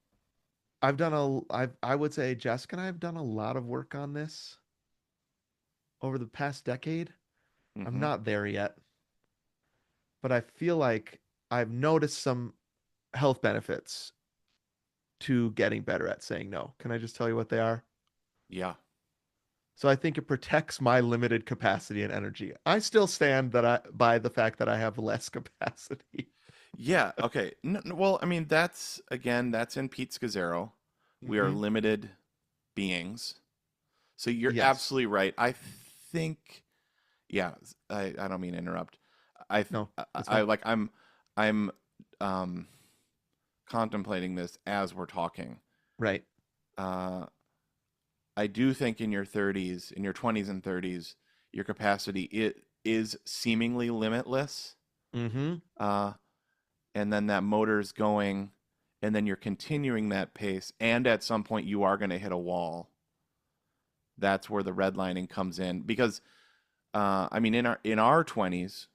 I would say Jessica and I have done a lot of work on this over the past decade. I'm Mhm. not there yet, but I feel like I've noticed some health benefits to getting better at saying no. Can I just tell you what they are? Yeah. So I think it protects my limited capacity and energy. I still stand that I by the fact that I have less capacity. Yeah. Okay. Well, I mean, that's in Pete Scazzaro. We are Hmm. limited beings. So you're Yes. absolutely right. I think Yeah, I don't mean to interrupt. I th- No, it's I fine. like I'm um contemplating this as we're talking. Right. Uh, I do think in your 30s, in your 20s and 30s, your capacity it is seemingly limitless. Mm-hmm. Uh, and then that motor's going, and then you're continuing that pace, and at some point you are going to hit a wall. That's where the redlining comes in because I mean in our 20s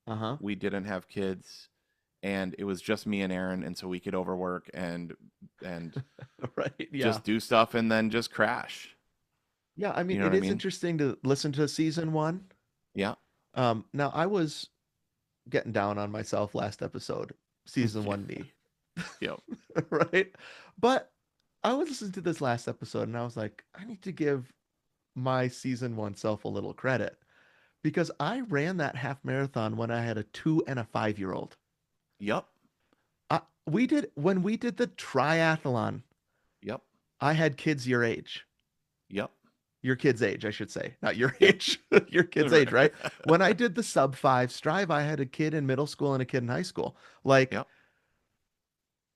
Uh-huh. we didn't have kids and it was just me and Aaron, and so we could overwork and Right. Yeah. just do stuff and then just crash. Yeah, I You mean, know it what I is mean? interesting to listen to season one. Yeah. Now I was getting down on myself last episode, season one me, Yep. right? But I was listening to this last episode and I was like, I need to give my season one self a little credit because I ran that half marathon when I had a 2 and a 5-year-old. Yep. We did when we did the triathlon. Yep. I had kids your age, Yep. your kid's age, I should say, not your Yep. age, your kid's age, right? When I did the sub five strive, I had a kid in middle school and a kid in high school. Like, Yep.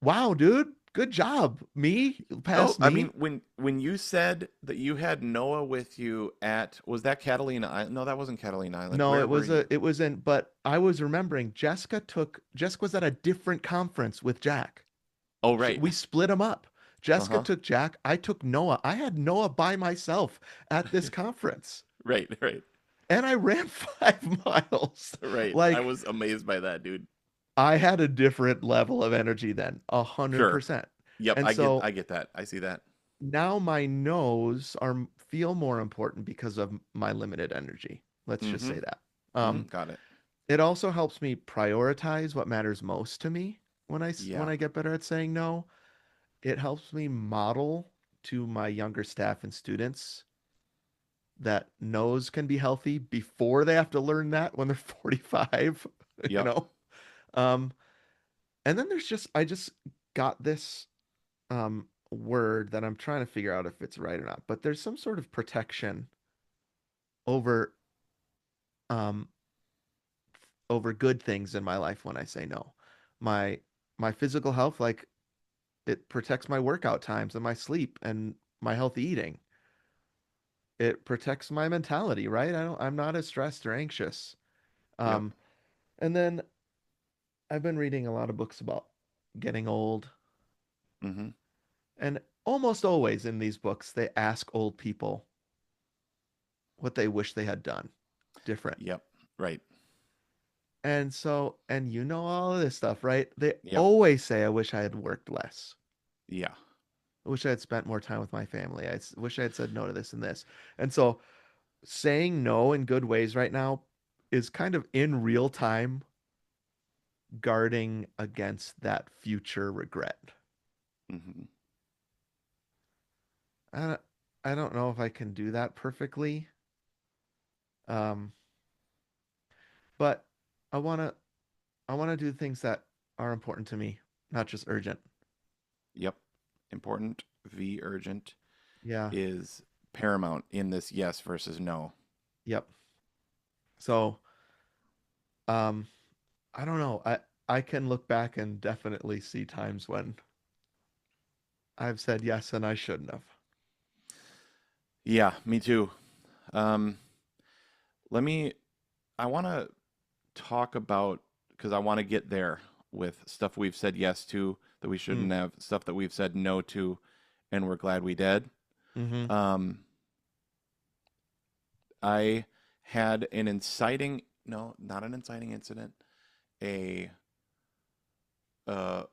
wow, dude, good job. Me, Oh, past I mean, me. when you said that you had Noah with you at, was that Catalina Island? No, that wasn't Catalina Island. No, Where were you? it was in, but I was remembering Jessica was at a different conference with Jack. Oh, right. We split them up. Jessica Uh-huh. took Jack. I took Noah. I had Noah by myself at this conference. Right, right, And I ran 5 miles. right. I Like was amazed by that, dude. I had a different level of energy then, a hundred Sure. percent. Yep, And so I get that. I see that. now my no's are feel more important because of my limited energy. Let's just Mm-hmm. say that. Mm-hmm. Um, Got it. it also helps me prioritize what matters most to me when Yeah. I get better at saying no. It helps me model to my younger staff and students that no's can be healthy before they have to learn that when they're 45, you Yep. know? Um, and then I just got this word that I'm trying to figure out if it's right or not, but there's some sort of protection over um over good things in my life when I say no. My my physical health, like it protects my workout times and my sleep and my healthy eating. It protects my mentality, right? I'm not as stressed or anxious. Yep. Um, and then I've been reading a lot of books about getting old, Mm-hmm. and almost always in these books they ask old people what they wish they had done different. Yep. Right. And so, and you know all of this stuff, right? They Yep. always say, I wish I had worked less. Yeah. I wish I had spent more time with my family. Wish I had said no to this and this. And so, saying no in good ways right now is kind of in real time guarding against that future regret. Mm-hmm. I don't, I don't know if I can do that perfectly. Um, but I want to I want to do things that are important to me, not just urgent. Yep. Important v urgent Yeah. is paramount in this yes versus no. Yep. So, um, I don't know. I can look back and definitely see times when I've said yes and I shouldn't have. Yeah, me too. Um, let me, I want to talk about, because I want to get there with stuff we've said yes to that we Mm. shouldn't have, stuff that we've said no to, and we're glad we did. Mm-hmm. Um, I had an inciting, no, not an inciting incident, a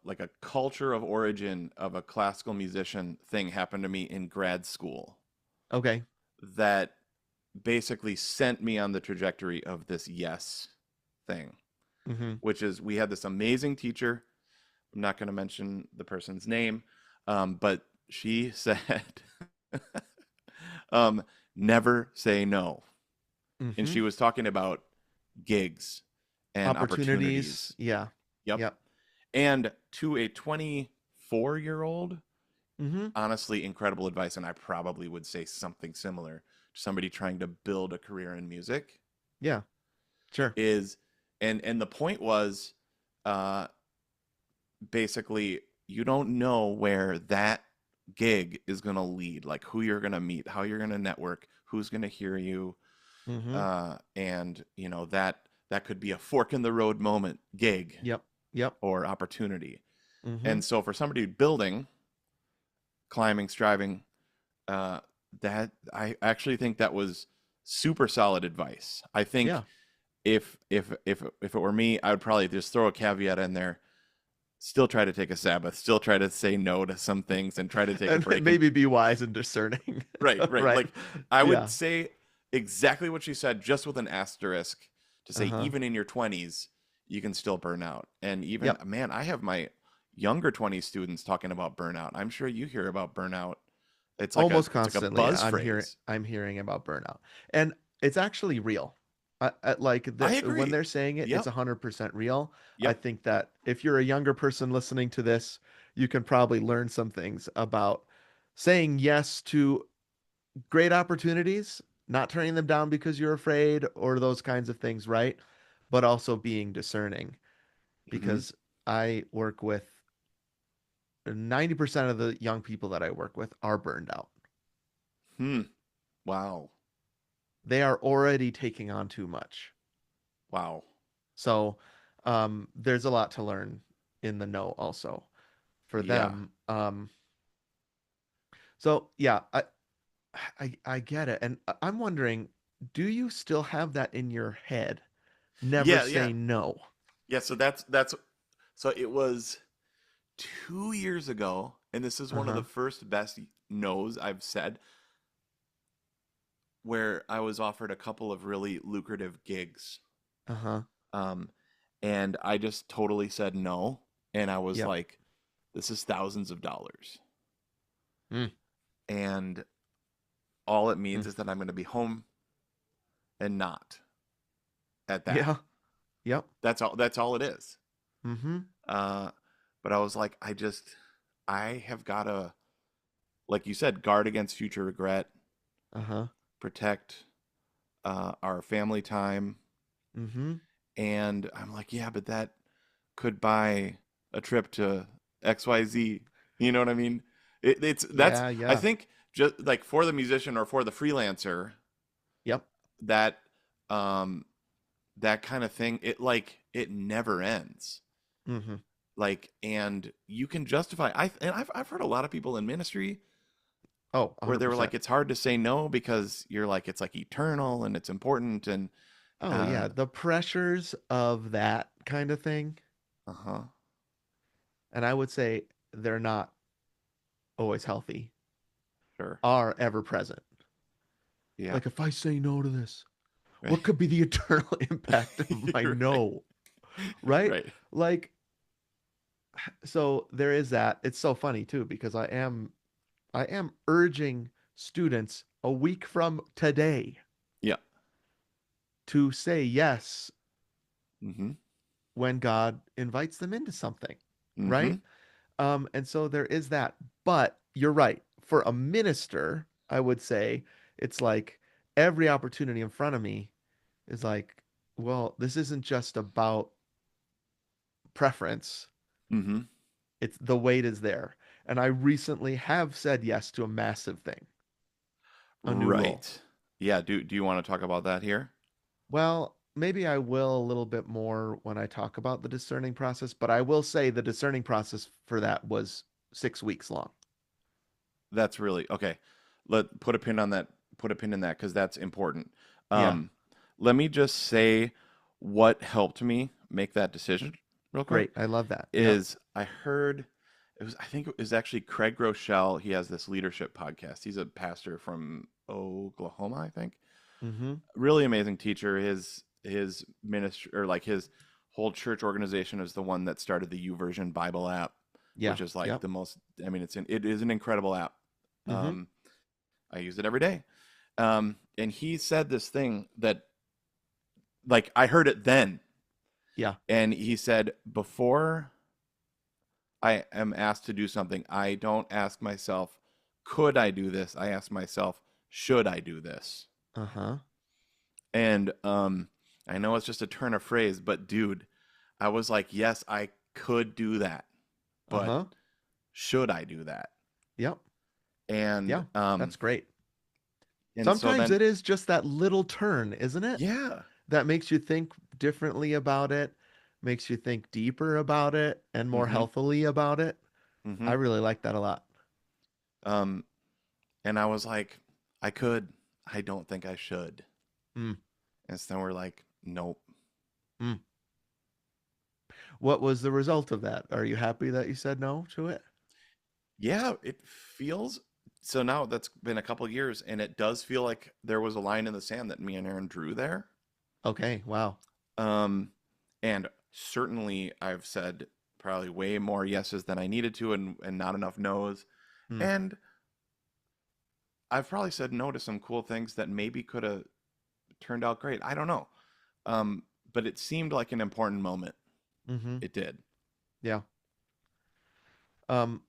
like a culture of origin of a classical musician thing happened to me in grad school Okay. that basically sent me on the trajectory of this yes thing, Mm-hmm. which is we had this amazing teacher. I'm not going to mention the person's name, but she said, um, never say no. And Mm-hmm. she was talking about gigs and Opportunities. opportunities. Yeah. Yep. Yep. And to a 24-year-old, Mm-hmm. honestly, incredible advice. And I probably would say something similar to somebody trying to build a career in music. Yeah. Sure. is and the point was uh basically you don't know where that gig is going to lead, like who you're going to meet, how you're going to network, who's going to hear you, Mm-hmm. and you know that could be a fork in the road moment gig Yep. Yep. or opportunity. Mm-hmm. And so for somebody building, climbing, striving, uh, that I actually think that was super solid advice. I think Yeah. if it were me, I would probably just throw a caveat in there. Still try to take a Sabbath. Still try to say no to some things and try to take a And break. And maybe be wise and discerning. right. Right. Like I would Yeah. say exactly what she said, just with an asterisk to say Uh-huh. even in your 20s, you can still burn out. And even Yep. man, I have my younger 20 students talking about burnout. I'm sure you hear about burnout. Almost It's like a constantly buzz phrase. I'm hearing about burnout. And it's actually real. Like I when agree. they're saying it, it's Yep. 100% real. I Yep. think that if you're a younger person listening to this, you can probably learn some things about saying yes to great opportunities, not turning them down because you're afraid or those kinds of things, right? But also being discerning Mm-hmm. because I work with 90% of the young people that I work with are burned out. Hmm. Wow. They are already taking on too much. Wow. So there's a lot to learn in the no also for Yeah. them. So yeah, I get it. And I'm wondering, do you still have that in your head? Never Yeah. Yeah. say no. Yeah. So that's so it was 2 years ago, and this is one of the Uh-huh. first best no's I've said, where I was offered a couple of really lucrative gigs. Uh-huh. Um, and I just totally said no. And I was Yep. like, this is thousands of dollars. Mm. And all it Mm. means is that I'm going to be home and not at that. Yeah. Yep. That's all it is. Mm-hmm. Uh, but I was like, I have got to, like you said, guard against future regret, Uh-huh. protect our family time. Mm-hmm. And I'm like, yeah, but that could buy a trip to XYZ. You know what I mean? That's, Yeah, I yeah. think, just like for the musician or for the freelancer, Yep. that, um, that kind of thing, it never ends. Mm-hmm. Like, and you can justify, I've heard a lot of people in ministry Oh, where they were 100%. like, it's hard to say no because you're like, it's like eternal and it's important. And, Oh, yeah. uh, The pressures of that kind of thing, uh-huh, and I would say they're not always healthy, sure. are ever present. Yeah. Like if I say no to this, Right. what could be the eternal impact of my You're right. no? Right? Right. Like, so there is that. It's so funny too, because I am urging students a week from today Yeah. to say yes Mm-hmm. when God invites them into something, Mm-hmm. right? And so there is that. But you're right. For a minister, I would say it's like every opportunity in front of me is like, well, this isn't just about preference. Mm-hmm. It's the weight is there. And I recently have said yes to a massive thing, a new role. Right. Yeah. Do you want to talk about that here? Well, maybe I will a little bit more when I talk about the discerning process, but I will say the discerning process for that was 6 weeks long. That's really okay. Let put a pin on that. Put a pin in that because that's important. Yeah, Um, Let me just say what helped me make that decision real quick great. I love that. Yep. is I heard I think it was actually Craig Groeschel. He has this leadership podcast. He's a pastor from Oklahoma, I think. Mm-hmm. Really amazing teacher. His ministry, or like his whole church organization, is the one that started the YouVersion Bible app, Yeah. which is like Yep. the most. I mean, it is an incredible app. Mm-hmm. Um, I use it every day. And he said this thing that, like, I heard it then, Yeah. and he said, before I am asked to do something, I don't ask myself, could I do this? I ask myself, should I do this? Uh-huh. And I know it's just a turn of phrase, but dude, I was like, yes, I could do that, but Uh-huh. should I do that? Yep. And Yeah. That's great. so Sometimes then it is just that little turn, isn't it? yeah. That makes you think differently about it, makes you think deeper about it and more Mm-hmm. healthily about it. I Mm-hmm. really like that a lot. Um, and I was like, I could, I don't think I should. Mm, And so we're like, nope. mm. What was the result of that? Are you happy that you said no to it? Yeah, it feels so now that's been a couple years and it does feel like there was a line in the sand that me and Aaron drew there. Okay, wow. Um, and certainly I've said probably way more yeses than I needed to and not enough nos. Mm, And I've probably said no to some cool things that maybe could have turned out great. I don't know. But it seemed like an important moment. mm-hmm. It did. Yeah. Um,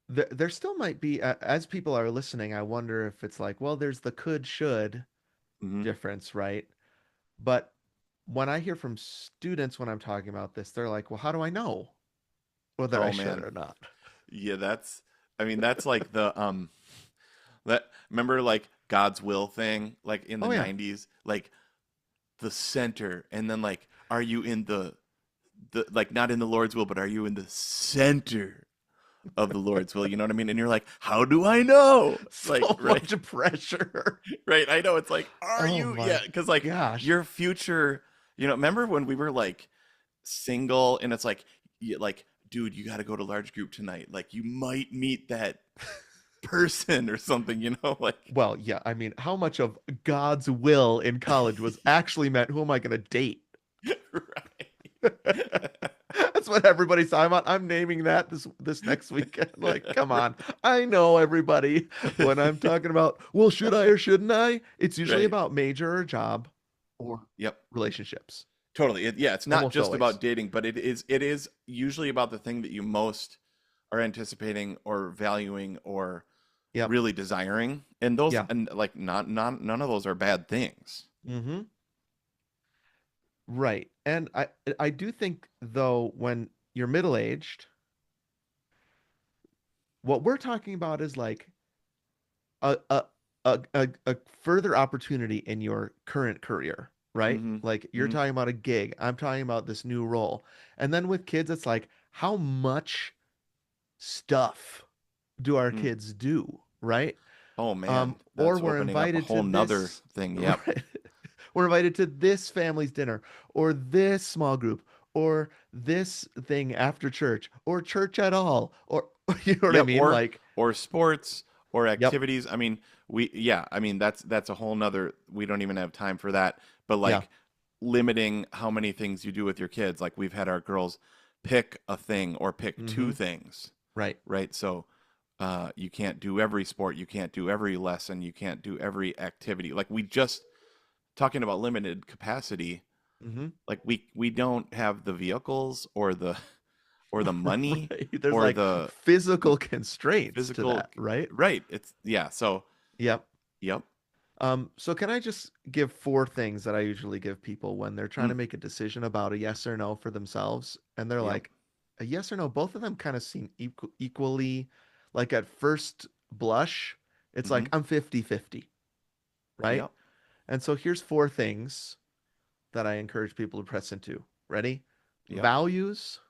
there still might be, as people are listening, I wonder if it's like, well, there's the could, should Hmm. difference, right? But when I hear from students when I'm talking about this, they're like, well, how do I know whether I Oh should man. or not? Yeah, that's I mean that's like the that remember like God's will thing like in the Oh, yeah. 90s like the center and then like are you in the like not in the Lord's will but are you in the center of the Lord's will, you know what I mean? And you're like, how do I know? Like, So right, much pressure. right. I know it's like, are Oh you? Yeah, my because like gosh. your future, remember when we were like single and it's like, like, dude, you got to go to large group tonight. Like, you might meet that person or something, like, Well, yeah, I mean, how much of God's will in college was actually meant, who am I going to date? right. That's what everybody's talking about. I'm naming that this next weekend. Like, come on. I know everybody. When I'm talking about, well, should I or shouldn't I? It's usually Right. about major or job or Yep. relationships. Totally. Yeah, it's not Almost just always. about dating, but it is usually about the thing that you most are anticipating or valuing or Yep. really desiring. And those Yeah. and like not none of those are bad things. Mm-hmm. Right. And I do think though when you're middle-aged, what we're talking about is like a a a further opportunity in your current career, right? Mhm. Like you're Mhm. talking about a gig, I'm talking about this new role. And then with kids, it's like how much stuff do our Mm. kids do, right? Oh man, Or that's we're opening up a invited to whole nother this, thing. Yep. right? We're invited to this family's dinner, or this small group, or this thing after church, or church at all, or you know what I Yep, mean? or Like, or sports or yep, activities. I mean, I mean that's a whole nother we don't even have time for that. But yeah, like limiting how many things you do with your kids. Like we've had our girls pick a thing or pick mm-hmm, two things, right, right? So you can't do every sport, you can't do every lesson, you can't do every activity. Like we just talking about limited capacity, mm-hmm. like we don't have the vehicles or the money Right. There's or like the physical constraints to physical that, right? right. It's yeah, so Yep. yep. So can I just give four things that I usually give people when they're trying Mm, to make a decision about a yes or no for themselves? And they're yep. like, a yes or no, both of them kind of seem equally, like at first blush, it's like Mm-hmm. I'm 50-50, right? Yep. And so here's four things that I encourage people to press into. Ready? Yep. Values,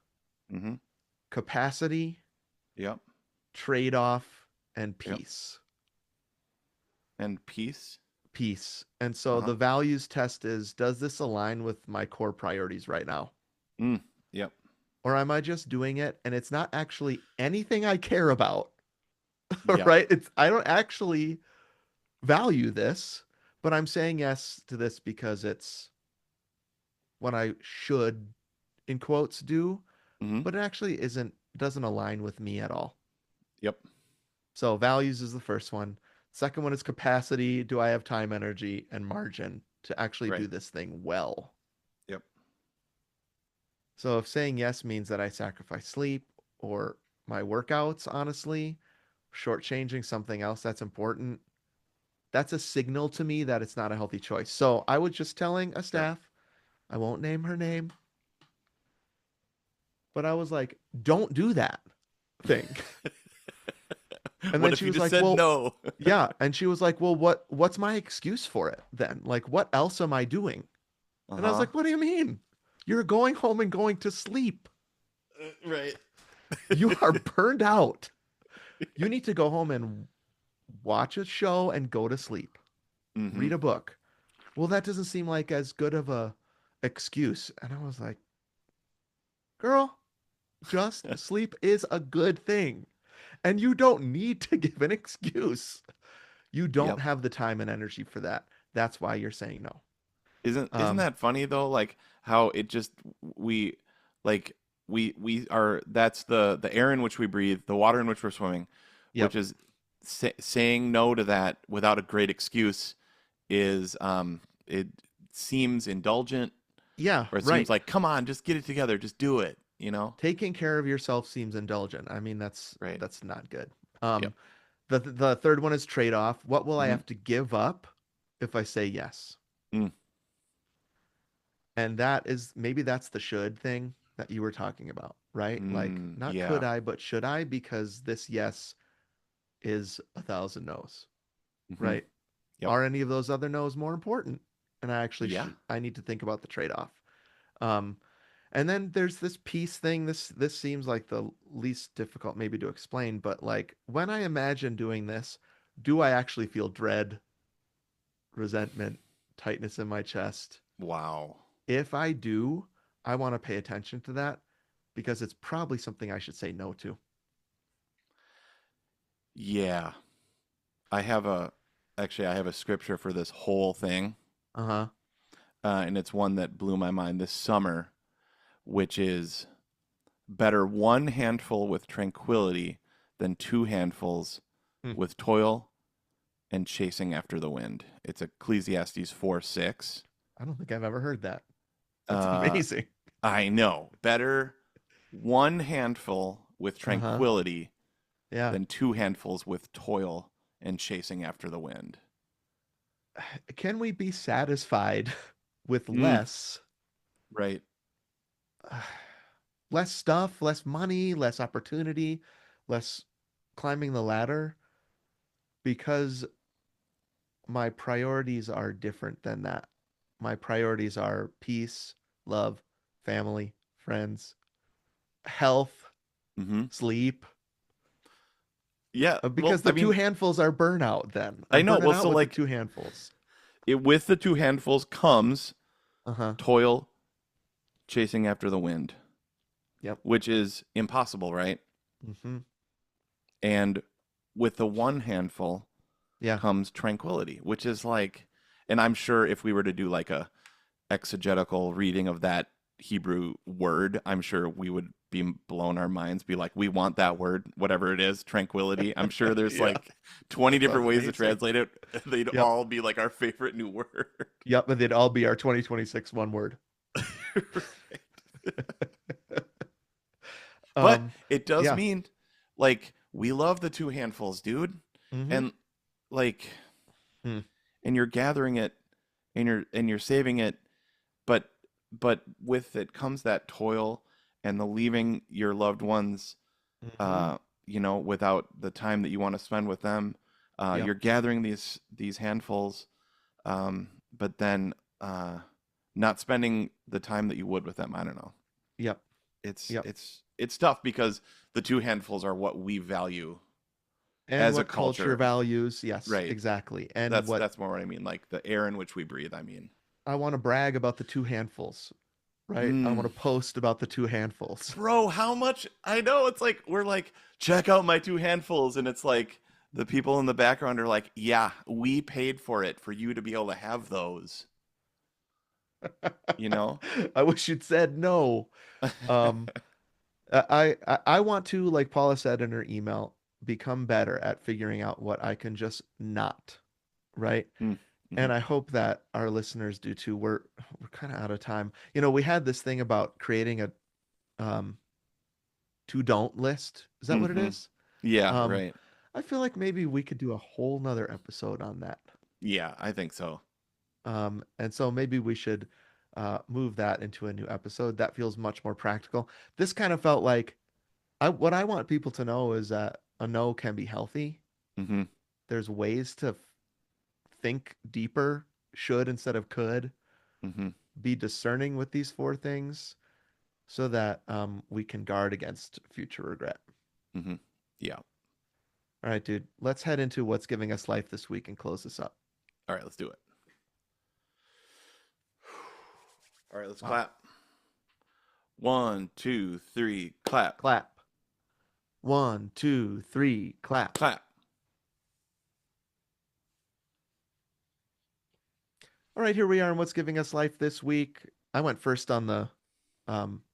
Mm-hmm. capacity, Yep. trade-off, and Yep. peace. And peace. Peace. And so Uh-huh. the values test is, does this align with my core priorities right now? Mm. Yep. Or am I just doing it and it's not actually anything I care about? Yep. Right? It's I don't actually value this, but I'm saying yes to this because it's what I should in quotes do, Mm-hmm. but it actually doesn't align with me at all. Yep. So values is the first one. Second one is capacity. Do I have time, energy, and margin to actually do Right. this thing well? Yep. So if saying yes means that I sacrifice sleep or my workouts, honestly, shortchanging something else that's important, that's a signal to me that it's not a healthy choice. So I was just telling a Yep. staff, I won't name her name, but I was like, don't do that thing. And What then if she you was just like, said well, no? yeah. And she was like, well, what's my excuse for it then? Like, what else am I doing? And I was Uh-huh. like, what do you mean? You're going home and going to sleep. Right. You are burned out. You need to go home and watch a show and go to sleep. Mm-hmm. Read a book. Well, that doesn't seem like as good of a excuse. And I was like, girl, just sleep is a good thing. And you don't need to give an excuse. You don't Yep. have the time and energy for that. That's why you're saying no. Isn't Um, that funny though? Like how it just we like we are that's the air in which we breathe, the water in which we're swimming, which yep. is saying no to that without a great excuse is it seems indulgent Yeah, or it seems right. like come on, just get it together, just do it, you know? Taking care of yourself seems indulgent. I mean, Right. that's not good. Yep. The third one is trade-off. What will I Mm-hmm. have to give up if I say yes? Mm. And that is maybe that's the should thing that you were talking about, right? Like Mm. not could Yeah. I, but should I? Because this yes is a thousand no's, Mm-hmm. right? Yep. Are any of those other no's more important? And Yeah. I need to think about the trade-off. Um, and then there's this peace thing. This seems like the least difficult maybe to explain, but like when I imagine doing this, do I actually feel dread, resentment, tightness in my chest? Wow. If I do, I want to pay attention to that because it's probably something I should say no to. Yeah. I have a actually I have a scripture for this whole thing. Uh-huh. And it's one that blew my mind this summer, which is better one handful with tranquility than two handfuls Hmm. with toil and chasing after the wind. It's Ecclesiastes 4:6. I don't think I've ever heard that. That's Uh, amazing. I know. Better one handful with Uh-huh. tranquility Yeah. than two handfuls with toil and chasing after the wind. Can we be satisfied with Mm, less right. less stuff, less money, less opportunity, less climbing the ladder because my priorities are different than that. My priorities are peace, love, family, friends, health, Hmm. sleep. Yeah. Well, Because the I two mean, handfuls are burnout then. I I'm know. burning Well, out so with the like two handfuls. with the two handfuls comes Uh-huh. toil chasing after the wind, Yep. which is impossible, right? Mm-hmm. And with the one handful Yeah. comes tranquility, which is like, and I'm sure if we were to do like a exegetical reading of that Hebrew word, I'm sure we would be blown our minds, be like, we want that word, whatever it is, tranquility. I'm sure there's Yeah. like 20 That different sounds ways to amazing. translate it. They'd Yep. all be like our favorite new word. Yep. And they'd all be our 2026 one word. But Um, it does yeah. mean like we love the two handfuls, dude. Mm-hmm. And like Hmm. and you're gathering it and you're saving it, but with it comes that toil and the leaving your loved ones Mm-hmm. without the time that you want to spend with them. Yep. You're gathering these handfuls, but then not spending the time that you would with them. I don't know. Yep. It's Yep. it's it's tough because the two handfuls are what we value And as a what culture culture. values. Yes, Right. exactly. And That's what that's more what I mean. Like the air in which we breathe, I mean. I want to brag about the two handfuls, right? I want Mm. to post about the two handfuls. Bro, how much I know it's like we're like, check out my two handfuls, and it's like the people in the background are like, yeah, we paid for it for you to be able to have those, you know? I wish you'd said no. Um, I want to, like Paula said in her email, become better at figuring out what I can just not, right? Mm-hmm. And I hope that our listeners do too. We're kind of out of time. You know, we had this thing about creating a um to don't list. Is that what it Mm-hmm. is? Yeah, Um, right. I feel like maybe we could do a whole nother episode on that. Yeah, I think so. And so maybe we should move that into a new episode. That feels much more practical. This kind of felt like what I want people to know is that a no can be healthy. Mm-hmm. There's ways to think deeper, should instead of could, Mm-hmm. be discerning with these four things so that we can guard against future regret. Mm-hmm. Yeah. All right, dude, let's head into what's giving us life this week and close this up. All right, let's do it. All right, let's Wow. clap. 1, 2, 3, clap. Clap. 1, 2, 3, clap. Clap. All right, here we are, and what's giving us life this week. I went first on the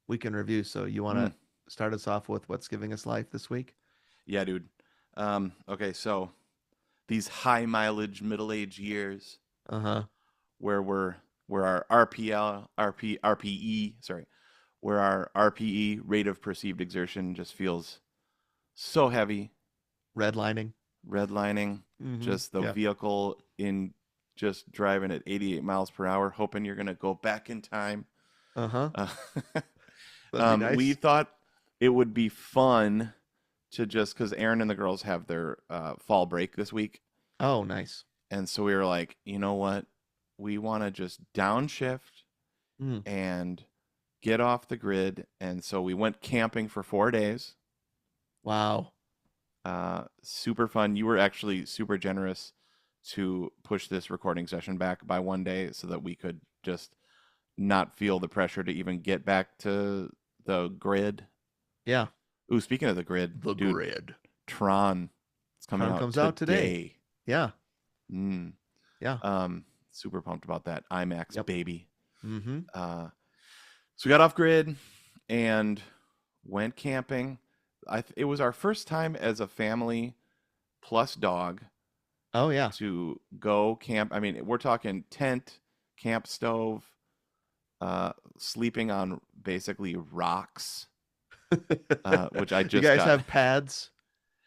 weekend review, so you want to start us off with what's giving us life this week? Yeah, dude. Okay, so these high mileage middle age years Uh-huh. where our RPE, sorry, where our RPE, rate of perceived exertion, just feels so heavy. Redlining. Redlining, just the vehicle in just driving at 88 miles per hour, hoping you're gonna go back in time. Uh-huh. Uh, Nice. We thought it would be fun to just because Aaron and the girls have their fall break this week. Oh, nice. And so we were like, you know what? We want to just downshift Mm. and get off the grid. And so we went camping for 4 days. Wow. Super fun. You were actually super generous to push this recording session back by 1 day so that we could just not feel the pressure to even get back to the grid. Yeah. Ooh, speaking of the grid, The dude, grid. Tron. It's coming Tron out comes out today. Yeah. Yeah. Super pumped about that. IMAX, Yep. baby. Mm-hmm. So we got off grid and went camping. It was our first time as a family plus dog Oh, yeah. to go camp. I mean, we're talking tent, camp stove, sleeping on basically rocks, which I You just guys got. have pads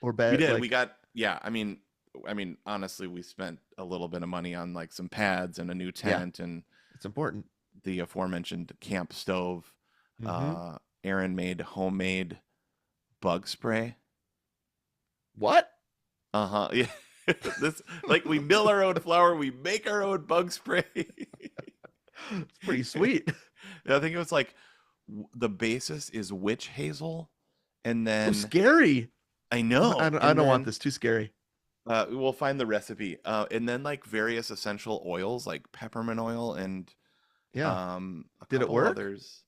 or bed? We did. Like, We got, yeah. I mean, honestly, we spent a little bit of money on like some pads and a new tent and it's important. the aforementioned camp stove. Mm-hmm. Aaron made homemade bug spray. What? Uh-huh. Yeah. This like we mill our own flour, we make our own bug spray. It's pretty sweet. I think it was like the basis is witch hazel, and So then scary. I know. I don't want this. Too scary. We'll find the recipe. And then like various essential oils like peppermint oil and Yeah. a Did it couple work? others.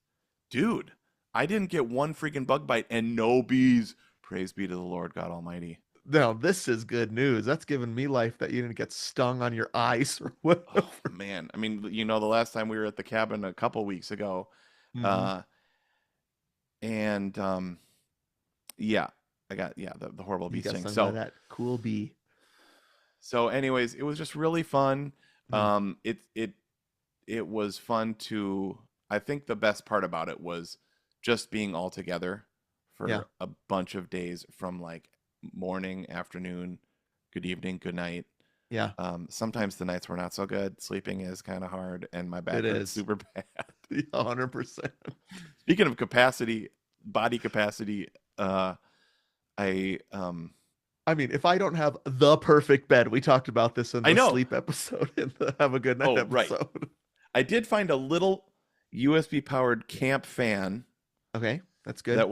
Dude, I didn't get one freaking bug bite and no bees. Praise be to the Lord God Almighty. Now, this is good news. That's giving me life that you didn't get stung on your eyes or whatever. Oh man. I mean, the last time we were at the cabin a couple weeks ago, Mhm. and yeah, I got the horrible You bee got sting. stung by So that cool bee. anyways, it was just really fun. Mm. It was fun to. I think the best part about it was just being all together for Yeah. a bunch of days from like morning, afternoon, good evening, good night. Yeah, Sometimes the nights were not so good. Sleeping is kind of hard, and my back it hurts is. super bad. 100%. Speaking of capacity, body capacity, I I mean, if I don't have the perfect bed, we talked about this in I the know. sleep episode, in the Have a Good Night Oh, right. episode. I did find a little USB powered camp fan Okay, that's good. that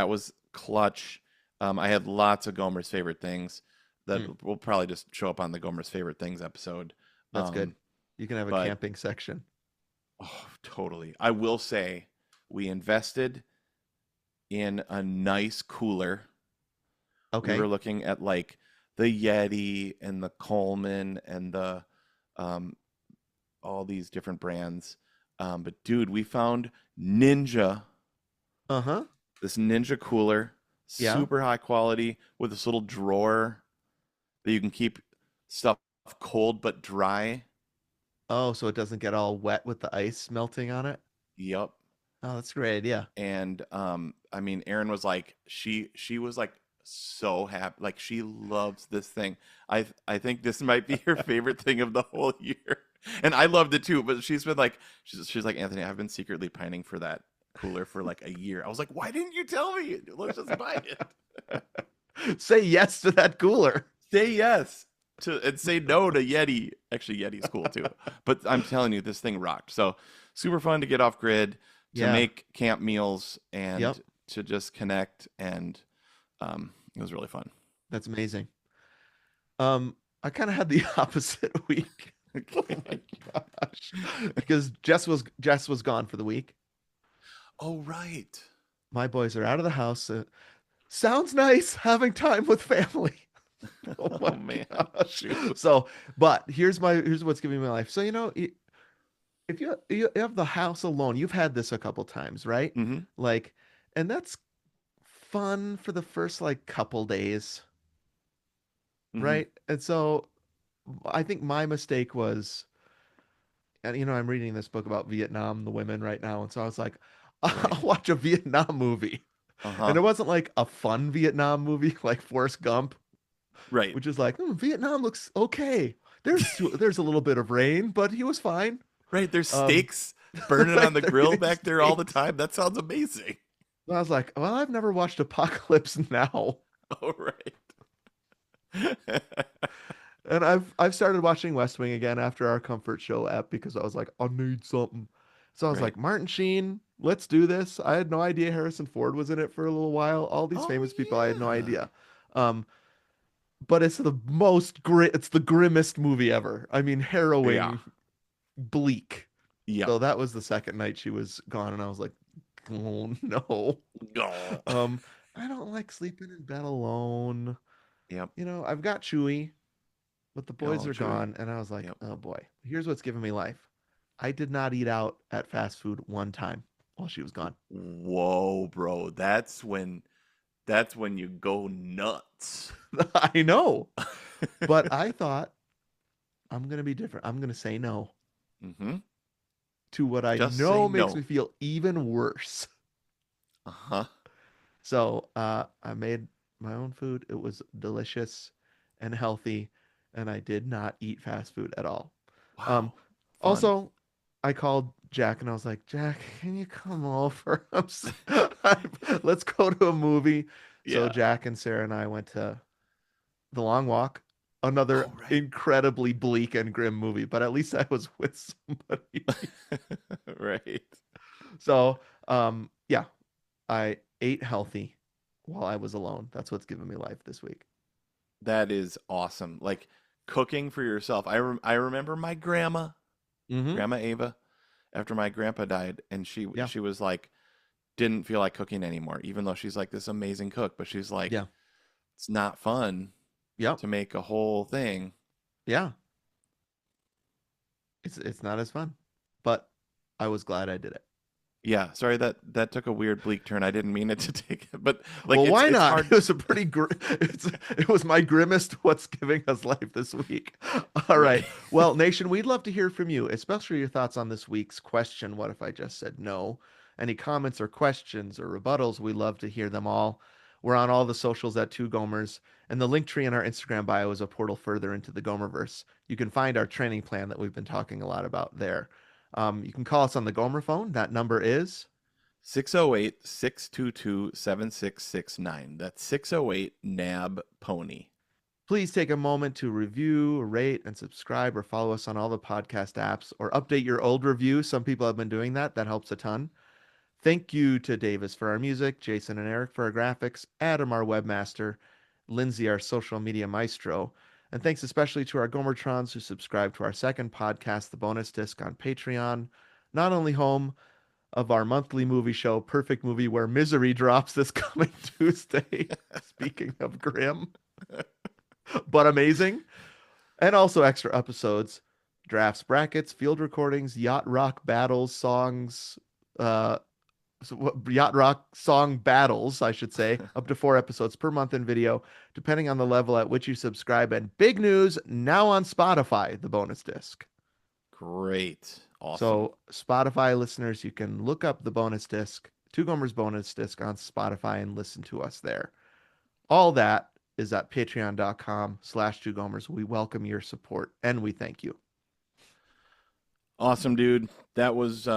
was clutch. I had lots of Gomer's favorite things that will probably just show up on the Gomer's favorite things episode. That's good. You can have a but- camping section. Oh, totally. I will say we invested in a nice cooler. Okay. We were looking at like the Yeti and the Coleman and the all these different brands. But dude, we found Ninja. Uh-huh. This Ninja cooler, Yeah. super high quality with this little drawer that you can keep stuff cold but dry. Oh, so it doesn't get all wet with the ice melting on it? Yep. Oh, that's a great idea. And I mean, Erin was like, she was like so happy, like she loves this thing. I think this might be her favorite thing of the whole year. And I loved it too, but she's been like, she's like, Anthony, I've been secretly pining for that cooler for like a year. I was like, why didn't you tell me? Let's just buy it. Say yes to that cooler. Say yes to and say no to Yeti. Actually, Yeti's cool too. But I'm telling you, this thing rocked. So super fun to get off grid, to Yeah. make camp meals, Yep. and to just connect. And it was really fun. That's amazing. I kind of had the opposite week. Oh my gosh. Because Jess was gone for the week. Oh, right. My boys are out of the house. Sounds nice having time with family. Oh Oh my man, gosh. shoot. So, but here's what's giving me life. So, if you have the house alone, you've had this a couple times, right? Mm-hmm. Like, and that's fun for the first like couple days, Mm-hmm. right? And so I think my mistake was, and I'm reading this book about Vietnam, the women right now, and so I was like, Right. I'll watch a Vietnam movie. And Uh-huh. it wasn't like a fun Vietnam movie like Forrest Gump, Right. which is like, Vietnam looks okay. There's a little bit of rain, but he was fine. Right. There's Um, steaks burning on like the they're grill eating back there all the steaks. time. That sounds amazing. I was like, well, I've never watched Apocalypse Now, All right. and I've started watching West Wing again after our Comfort Show app because I was like, I need something. So I was Right. like, Martin Sheen, let's do this. I had no idea Harrison Ford was in it for a little while. All these Oh famous people, I had no yeah. idea. Um, but it's it's the grimmest movie ever. I mean, Yeah. harrowing, bleak. Yep. So that was the second night she was gone, and I was like, oh no. Oh. Um, I don't like sleeping in bed alone. Yep. I've got Chewy, but the boys Oh, are Chewy. gone, and I was like, Yep. oh boy. Here's what's giving me life. I did not eat out at fast food one time while she was gone. Whoa, bro. That's when you go nuts. I know, but I thought I'm gonna be different. I'm gonna say no Mm-hmm. to what I Just say know makes no. me feel even worse. Uh-huh. So I made my own food. It was delicious and healthy, and I did not eat fast food at all. Um, Wow. Fun. Also, I called Jack and I was like, Jack, can you come over? Let's go to a movie. So Yeah. Jack and Sarah and I went to The Long Walk, another Oh, right. incredibly bleak and grim movie, but at least I was with somebody. Right. So, yeah, I ate healthy while I was alone. That's what's given me life this week. That is awesome. Like cooking for yourself. I remember my Mm-hmm. Grandma Ava, after my grandpa died, and Yeah. she was like, didn't feel like cooking anymore, even though she's like this amazing cook. But she's like, Yeah. it's not fun Yep. to make a whole thing. Yeah. It's not as fun, but I was glad I did it. Yeah, sorry that took a weird bleak turn. I didn't mean it to take it, but like Well, why it's not? hard. It was a it was my grimmest what's giving us life this week. All right. Right. Well, Nation, we'd love to hear from you, especially your thoughts on this week's question. What if I just said no? Any comments or questions or rebuttals? We love to hear them all. We're on all the socials at Two Gomers, and the link tree in our Instagram bio is a portal further into the Gomerverse. You can find our training plan that we've been talking a lot about there. You can call us on the Gomer phone. That number is 608-622-7669. That's 608 NAB Pony. Please take a moment to review, rate, and subscribe or follow us on all the podcast apps or update your old review. Some people have been doing that. That helps a ton. Thank you to Davis for our music, Jason and Eric for our graphics, Adam, our webmaster, Lindsay, our social media maestro. And thanks especially to our Gomertrons who subscribe to our second podcast, The Bonus Disc, on Patreon. Not only home of our monthly movie show, Perfect Movie, where misery drops this coming Tuesday. Speaking of grim, but amazing. And also extra episodes, drafts, brackets, field recordings, yacht rock battles, songs, uh, yacht rock song battles, I should say, up to 4 episodes per month in video, depending on the level at which you subscribe. And big news now on Spotify, the bonus disc. Great. Awesome. So, Spotify listeners, you can look up the bonus disc, Two Gomers bonus disc on Spotify and listen to us there. All that is at patreon.com/2gomers. We welcome your support and we thank you. Awesome, dude. That was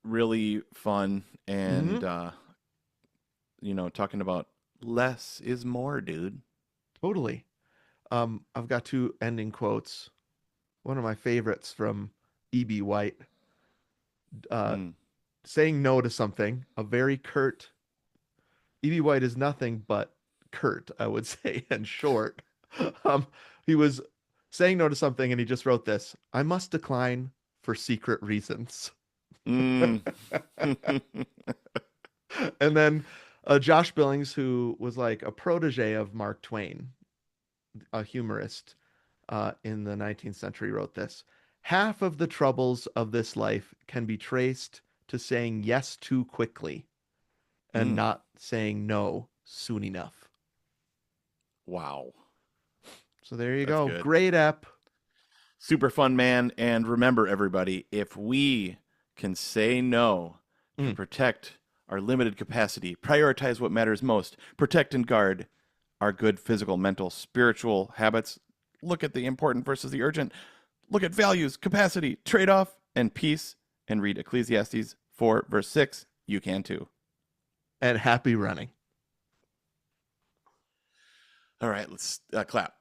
really fun. And, Hmm. talking about less is more, dude. Totally. I've got two ending quotes. One of my favorites from E.B. White, uh, Mm. saying no to something, a very curt. E.B. White is nothing but curt, I would say, and short. He was saying no to something and he just wrote this: I must decline for secret reasons. Mm. And then Josh Billings, who was like a protege of Mark Twain, a humorist in the 19th century, wrote this: half of the troubles of this life can be traced to saying yes too quickly and Mm. not saying no soon enough. Wow. So there you That's go. good. Great app. Super fun, man. And remember, everybody, if we can say no to Mm. protect our limited capacity, prioritize what matters most, protect and guard our good physical, mental, spiritual habits, look at the important versus the urgent, look at values, capacity, trade off, and peace, and read Ecclesiastes 4, verse 6. You can too. And happy running. All right, let's clap.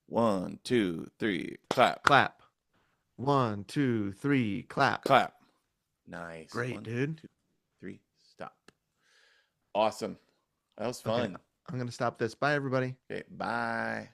1, 2, 3, clap, Clap. 1, 2, 3, clap. clap. Nice. Great, 1, dude. 2, 3, stop. Awesome. That was Okay, fun. I'm gonna stop this. Bye, everybody. Okay, bye.